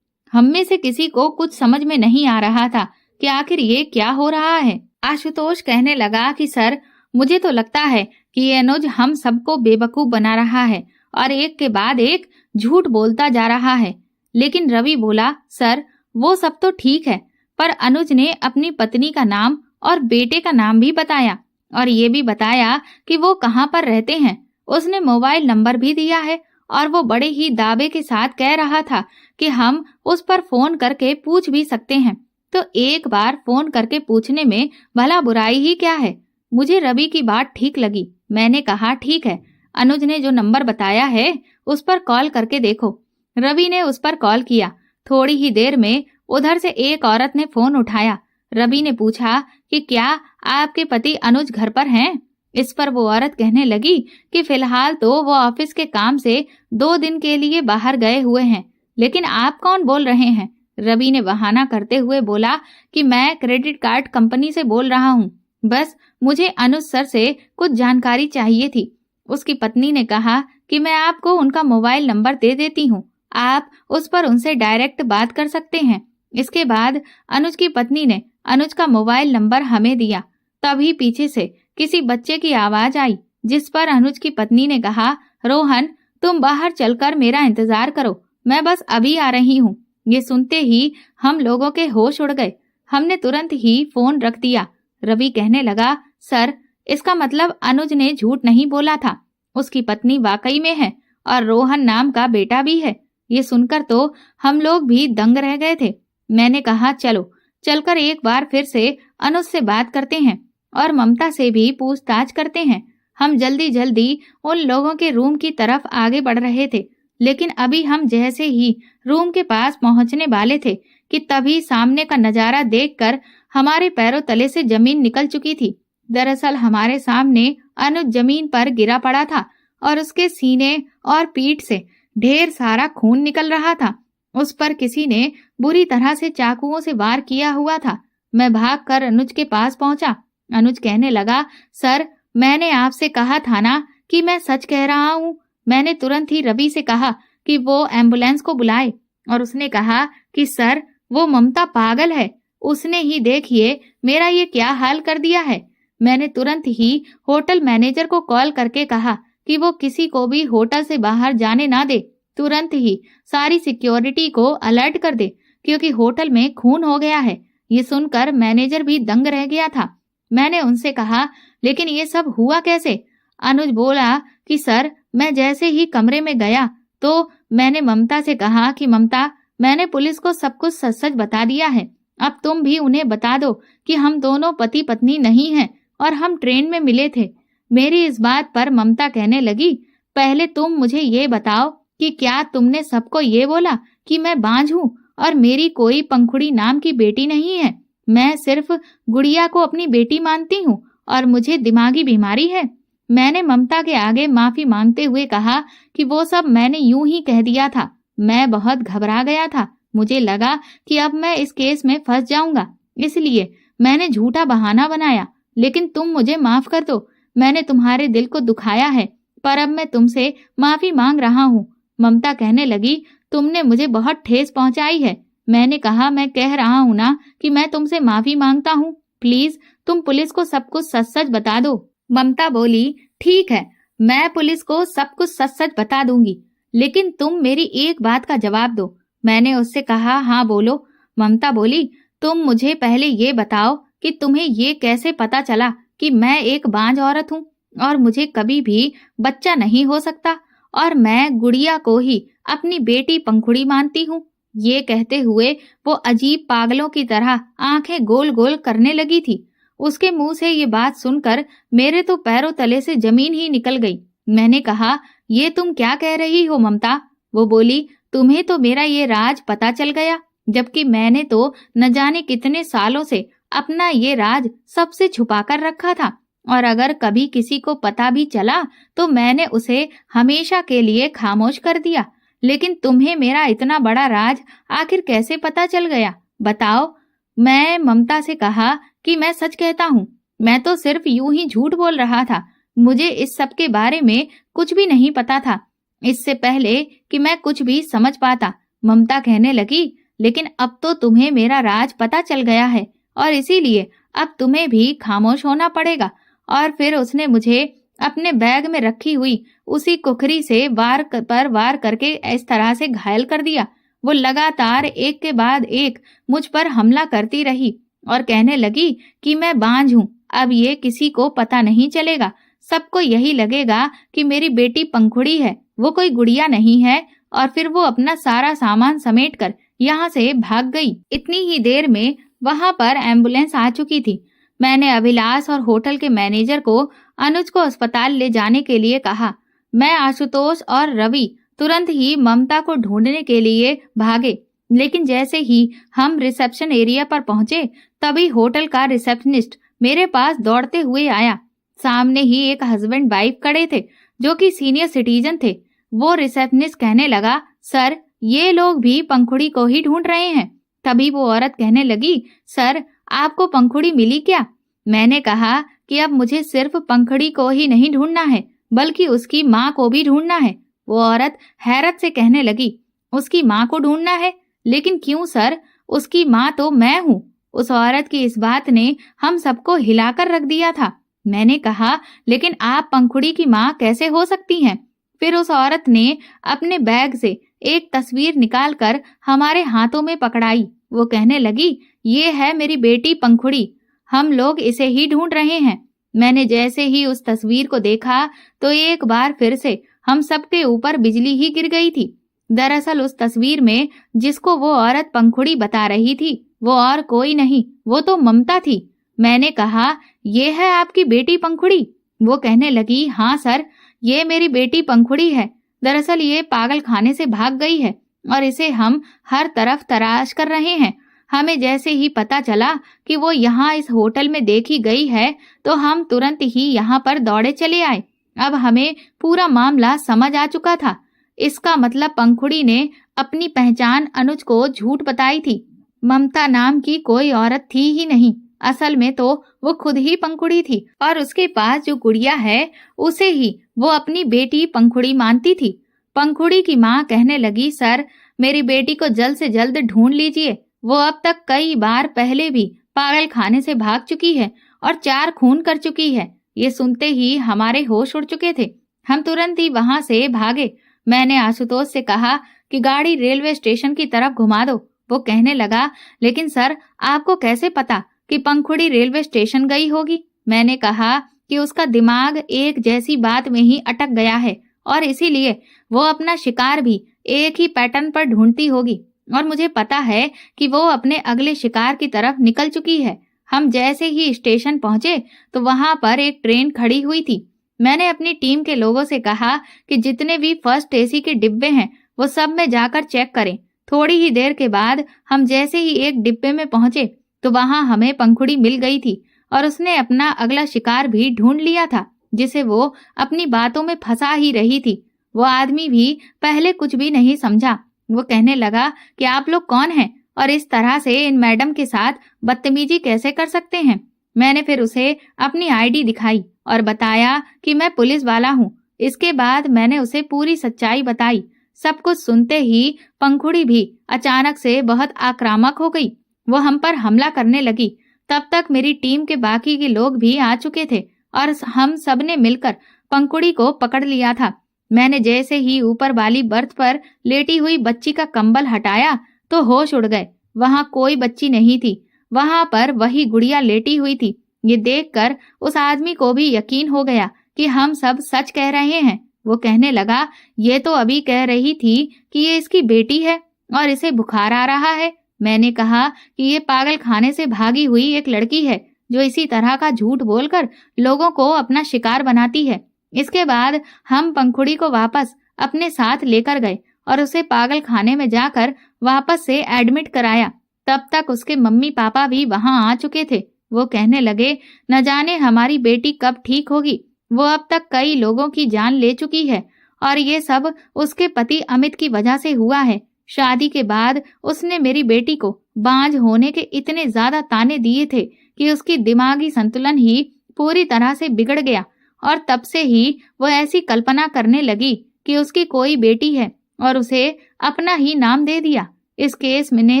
हम में से किसी को कुछ समझ में नहीं आ रहा था कि आखिर ये क्या हो रहा है। आशुतोष कहने लगा कि सर, मुझे तो लगता है कि ये अनुज हम सबको बेवकूफ बना रहा है और एक के बाद एक झूठ बोलता जा रहा है। लेकिन रवि बोला, सर वो सब तो ठीक है, पर अनुज ने अपनी पत्नी का नाम और बेटे का नाम भी बताया और ये भी बताया कि वो कहाँ पर रहते हैं। उसने मोबाइल नंबर भी दिया है और वो बड़े ही दावे के साथ कह रहा था कि हम उस पर फोन करके पूछ भी सकते हैं। तो एक बार फोन करके पूछने में भला बुराई ही क्या है? मुझे रवि की बात ठीक लगी। मैंने कहा, ठीक है, अनुज ने जो नंबर बताया है उस पर कॉल करके देखो। रवि ने उस पर कॉल किया। थोड़ी ही देर में उधर से एक औरत ने फोन उठाया। रवि ने पूछा कि क्या आपके पति अनुज घर पर हैं? इस पर वो औरत कहने लगी कि फिलहाल तो वो ऑफिस के काम से 2 दिन के लिए बाहर गए हुए हैं। लेकिन आप कौन बोल रहे हैं? रवि ने बहाना करते हुए बोला कि मैं क्रेडिट कार्ड कंपनी से बोल रहा हूँ। बस मुझे अनुज सर से कुछ जानकारी चाहिए थी। उसकी पत्नी ने कहा कि मैं आपको उनका मोबाइल नंबर दे देती हूँ, आप उस पर उनसे डायरेक्ट बात कर सकते हैं। इसके बाद अनुज की पत्नी ने अनुज का मोबाइल नंबर हमें दिया। तभी पीछे से किसी बच्चे की आवाज आई, जिस पर अनुज की पत्नी ने कहा, रोहन, तुम बाहर चलकर मेरा इंतजार करो, मैं बस अभी आ रही हूँ। ये सुनते ही हम लोगों के होश उड़ गए। हमने तुरंत ही फोन रख दिया। रवि कहने लगा, सर, इसका मतलब अनुज ने झूठ नहीं बोला था। उसकी पत्नी वाकई में है और रोहन नाम का बेटा भी है। ये सुनकर तो हम लोग भी दंग रह गए थे। मैंने कहा चलो चलकर एक बार फिर से अनुज से बात करते हैं और ममता से भी पूछताछ करते हैं। हम जल्दी जल्दी उन लोगों के रूम की तरफ आगे बढ़ रहे थे, लेकिन अभी हम जैसे ही रूम के पास पहुंचने वाले थे कि तभी सामने का नजारा देखकर हमारे पैरों तले से जमीन निकल चुकी थी। दरअसल हमारे सामने अनुज जमीन पर गिरा पड़ा था और उसके सीने और पीठ से ढेर सारा खून निकल रहा था। उस पर किसी ने बुरी तरह से चाकुओं से वार किया हुआ था। मैं भागकर अनुज के पास पहुंचा। अनुज कहने लगा, सर मैंने आपसे कहा था ना कि मैं सच कह रहा हूँ। मैंने तुरंत ही रवि से कहा कि वो एम्बुलेंस को बुलाए और उसने कहा कि सर वो ममता पागल है, उसने ही देखिए मेरा ये क्या हाल कर दिया है। मैंने तुरंत ही होटल मैनेजर को कॉल करके कहा कि वो किसी को भी होटल से बाहर जाने ना दे, तुरंत ही सारी सिक्योरिटी को अलर्ट कर दे क्योंकि होटल में खून हो गया है। ये सुनकर मैनेजर भी दंग रह गया था। मैंने उनसे कहा, लेकिन ये सब हुआ कैसे? अनुज बोला कि सर मैं जैसे ही कमरे में गया तो मैंने ममता से कहा कि ममता मैंने पुलिस को सब कुछ सच सच बता दिया है, अब तुम भी उन्हें बता दो कि हम दोनों पति पत्नी नहीं हैं और हम ट्रेन में मिले थे। मेरी इस बात पर ममता कहने लगी, पहले तुम मुझे ये बताओ कि क्या तुमने सबको ये बोला कि मैं बांझ हूँ और मेरी कोई पंखुड़ी नाम की बेटी नहीं है? मैं सिर्फ गुड़िया को अपनी बेटी मानती हूँ और मुझे दिमागी बीमारी है। मैंने ममता के आगे माफी मांगते हुए कहा कि वो सब मैंने यूं ही कह दिया था। मैं बहुत घबरा गया था, मुझे लगा कि अब मैं इस केस में फंस जाऊंगा, इसलिए मैंने झूठा बहाना बनाया। लेकिन तुम मुझे माफ कर दो, मैंने तुम्हारे दिल को दुखाया है, पर अब मैं तुमसे माफी मांग रहा हूँ। ममता कहने लगी, तुमने मुझे बहुत ठेस पहुंचाई है। मैंने कहा, मैं कह रहा हूँ ना कि मैं तुमसे माफी मांगता हूँ, प्लीज तुम पुलिस को सब कुछ सच सच बता दो। ममता बोली, ठीक है मैं पुलिस को सब कुछ सच सच बता दूंगी, लेकिन तुम मेरी एक बात का जवाब दो। मैंने उससे कहा, हाँ बोलो। ममता बोली, तुम मुझे पहले ये बताओ कि तुम्हें ये कैसे पता चला कि मैं एक बांझ औरत हूँ और मुझे कभी भी बच्चा नहीं हो सकता और मैं गुड़िया को ही अपनी बेटी पंखुड़ी मानती हूँ। ये कहते हुए वो अजीब पागलों की तरह आंखें गोल गोल करने लगी थी। उसके मुंह से ये बात सुनकर मेरे तो पैरों तले से जमीन ही निकल गई। मैंने कहा, ये तुम क्या कह रही हो ममता? वो बोली, तुम्हें तो मेरा ये राज पता चल गया, जबकि मैंने तो न जाने कितने सालों से अपना ये राज सबसे छुपा कर रखा था और अगर कभी किसी को पता भी चला तो मैंने उसे हमेशा के लिए खामोश कर दिया। लेकिन तुम्हें मेरा इतना बड़ा राज आखिर कैसे पता चल गया, बताओ? मैं ममता से कहा कि मैं सच कहता हूँ, मैं तो सिर्फ यूं ही झूठ बोल रहा था, मुझे इस सब के बारे में कुछ भी नहीं पता था, इससे पहले कि मैं कुछ भी समझ पाता। ममता कहने लगी, लेकिन अब तो तुम्हें मेरा राज पता चल गया है और इसीलिए अब तुम्हें भी खामोश होना पड़ेगा। और फिर उसने मुझे अपने बैग में रखी हुई उसी कुखरी से वार करके इस तरह से घायल कर दिया। वो लगातार एक के बाद एक मुझ पर हमला करती रही और कहने लगी कि मैं बांझ हूँ, अब ये किसी को पता नहीं चलेगा, सबको यही लगेगा कि मेरी बेटी पंखुड़ी है, वो कोई गुड़िया नहीं है। और फिर वो अपना सारा सामान समेटकर यहाँ से भाग गई। इतनी ही देर में वहां पर एम्बुलेंस आ चुकी थी। मैंने अभिलाष और होटल के मैनेजर को अनुज को अस्पताल ले जाने के लिए कहा। मैं, आशुतोष और रवि तुरंत ही ममता को ढूंढने के लिए भागे, लेकिन जैसे ही हम रिसेप्शन एरिया पर पहुंचे तभी होटल का रिसेप्शनिस्ट मेरे पास दौड़ते हुए आया। सामने ही एक हस्बैंड वाइफ खड़े थे जो कि सीनियर सिटीजन थे। वो रिसेप्शनिस्ट कहने लगा, सर ये लोग भी पंखुड़ी को ही ढूंढ रहे हैं। तभी वो औरत कहने लगी, सर आपको पंखुड़ी मिली क्या? मैंने कहा कि अब मुझे सिर्फ पंखुड़ी को ही नहीं ढूंढना है बल्कि उसकी माँ को भी ढूंढना है। वो औरत हैरत से कहने लगी, उसकी माँ को ढूंढना है? लेकिन क्यों सर, उसकी माँ तो मैं हूँ। उस औरत की इस बात ने हम सबको हिलाकर रख दिया था। मैंने कहा, लेकिन आप पंखुड़ी की माँ कैसे हो सकती हैं? फिर उस औरत ने अपने बैग से एक तस्वीर निकालकर हमारे हाथों में पकड़ाई। वो कहने लगी, ये है मेरी बेटी पंखुड़ी, हम लोग इसे ही ढूंढ रहे हैं। मैंने जैसे ही उस तस्वीर को देखा तो एक बार फिर से हम सबके ऊपर बिजली ही गिर गई थी। दरअसल उस तस्वीर में जिसको वो औरत पंखुड़ी बता रही थी वो और कोई नहीं, वो तो ममता थी। मैंने कहा, ये है आपकी बेटी पंखुड़ी? वो कहने लगी, हाँ सर, ये मेरी बेटी पंखुड़ी है। दरअसल ये पागल खाने से भाग गई है और इसे हम हर तरफ तलाश कर रहे हैं। हमें जैसे ही पता चला कि वो यहाँ इस होटल में देखी गई है तो हम तुरंत ही यहाँ पर दौड़े चले आए। अब हमें पूरा मामला समझ आ चुका था। इसका मतलब पंखुड़ी ने अपनी पहचान अनुज को झूठ बताई थी। ममता नाम की कोई औरत थी ही नहीं, असल में तो वो खुद ही पंखुड़ी थी और उसके पास जो गुड़िया है उसे ही वो अपनी बेटी पंखुड़ी मानती थी। पंखुड़ी की माँ कहने लगी, सर मेरी बेटी को जल्द से जल्द ढूंढ लीजिए। वो अब तक कई बार पहले भी पागल खाने से भाग चुकी है और 4 खून कर चुकी है। ये सुनते ही हमारे होश उड़ चुके थे। हम तुरंत ही वहां से भागे। मैंने आशुतोष से कहा कि गाड़ी रेलवे स्टेशन की तरफ घुमा दो। वो कहने लगा, लेकिन सर आपको कैसे पता कि पंखुड़ी रेलवे स्टेशन गई होगी? मैंने कहा कि उसका दिमाग एक जैसी बात में ही अटक गया है और इसीलिए वो अपना शिकार भी एक ही पैटर्न पर ढूंढती होगी और मुझे पता है कि वो अपने अगले शिकार की तरफ निकल चुकी है। हम जैसे ही स्टेशन पहुंचे तो वहां पर एक ट्रेन खड़ी हुई थी। मैंने अपनी टीम के लोगों से कहा कि जितने भी फर्स्ट एसी के डिब्बे हैं वो सब में जाकर चेक करें। थोड़ी ही देर के बाद हम जैसे ही एक डिब्बे में पहुंचे तो वहां हमें पंखुड़ी मिल गई थी और उसने अपना अगला शिकार भी ढूंढ लिया था जिसे वो अपनी बातों में फंसा ही रही थी। वो आदमी भी पहले कुछ भी नहीं समझा। वो कहने लगा कि आप लोग कौन हैं और इस तरह से इन मैडम के साथ बदतमीजी कैसे कर सकते हैं। मैंने फिर उसे अपनी आईडी दिखाई और बताया कि मैं पुलिस वाला हूँ। इसके बाद मैंने उसे पूरी सच्चाई बताई। सब कुछ सुनते ही पंखुड़ी भी अचानक से बहुत आक्रामक हो गई। वो हम पर हमला करने लगी। तब तक मेरी टीम के बाकी के लोग भी आ चुके थे और हम सब ने मिलकर पंखुड़ी को पकड़ लिया था। मैंने जैसे ही ऊपर वाली बर्थ पर लेटी हुई बच्ची का कंबल हटाया तो होश उड़ गए। वहां कोई बच्ची नहीं थी, वहां पर वही गुड़िया लेटी हुई थी। ये देखकर उस आदमी को भी यकीन हो गया कि हम सब सच कह रहे हैं। वो कहने लगा, ये तो अभी कह रही थी कि ये इसकी बेटी है और इसे बुखार आ रहा है। मैंने कहा कि ये पागल खाने से भागी हुई एक लड़की है जो इसी तरह का झूठ बोलकर लोगों को अपना शिकार बनाती है। इसके बाद हम पंखुड़ी को वापस अपने साथ लेकर गए और उसे पागल खाने में जाकर वापस से एडमिट कराया। तब तक उसके मम्मी पापा भी वहां आ चुके थे। वो कहने लगे, न जाने हमारी बेटी कब ठीक होगी। वो अब तक कई लोगों की जान ले चुकी है और ये सब उसके पति अमित की वजह से हुआ है। शादी के बाद उसने मेरी बेटी को बांझ होने के इतने ज्यादा ताने दिए थे कि उसकी दिमागी संतुलन ही पूरी तरह से बिगड़ गया और तब से ही वो ऐसी कल्पना करने लगी कि उसकी कोई बेटी है और उसे अपना ही नाम दे दिया। इस केस में ने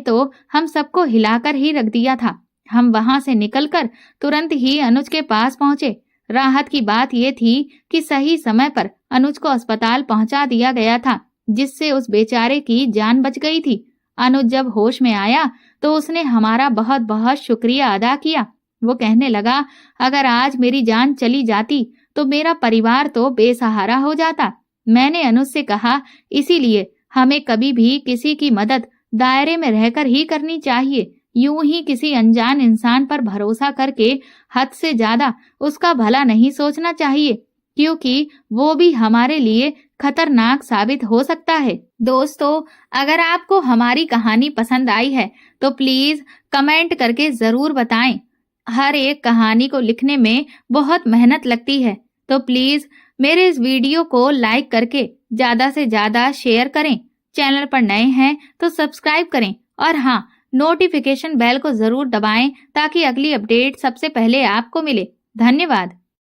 तो हम सबको हिलाकर ही रख दिया था। हम वहां से निकलकर तुरंत ही अनुज के पास पहुंचे। राहत की बात यह थी कि सही समय पर अनुज को अस्पताल पहुंचा दिया गया था, जिससे उस बेचारे की जान बच गई थी। अनुज जब होश में आया तो उसने हमारा बहुत बहुत शुक्रिया अदा किया। वो कहने लगा, अगर आज मेरी जान चली जाती तो मेरा परिवार तो बेसहारा हो जाता। मैंने अनुज से कहा, इसीलिए हमें कभी भी किसी की मदद दायरे में रहकर ही करनी चाहिए। यूं ही किसी अनजान इंसान पर भरोसा करके हद से ज्यादा उसका भला नहीं सोचना चाहिए, क्योंकि वो भी हमारे लिए खतरनाक साबित हो सकता है। दोस्तों, अगर आपको हमारी कहानी पसंद आई है तो प्लीज कमेंट करके जरूर बताएं। हर एक कहानी को लिखने में बहुत मेहनत लगती है, तो प्लीज मेरे इस वीडियो को लाइक करके ज्यादा से ज्यादा शेयर करें। चैनल पर नए हैं तो सब्सक्राइब करें और हाँ, नोटिफिकेशन बेल को जरूर दबाएं ताकि अगली अपडेट सबसे पहले आपको मिले। धन्यवाद।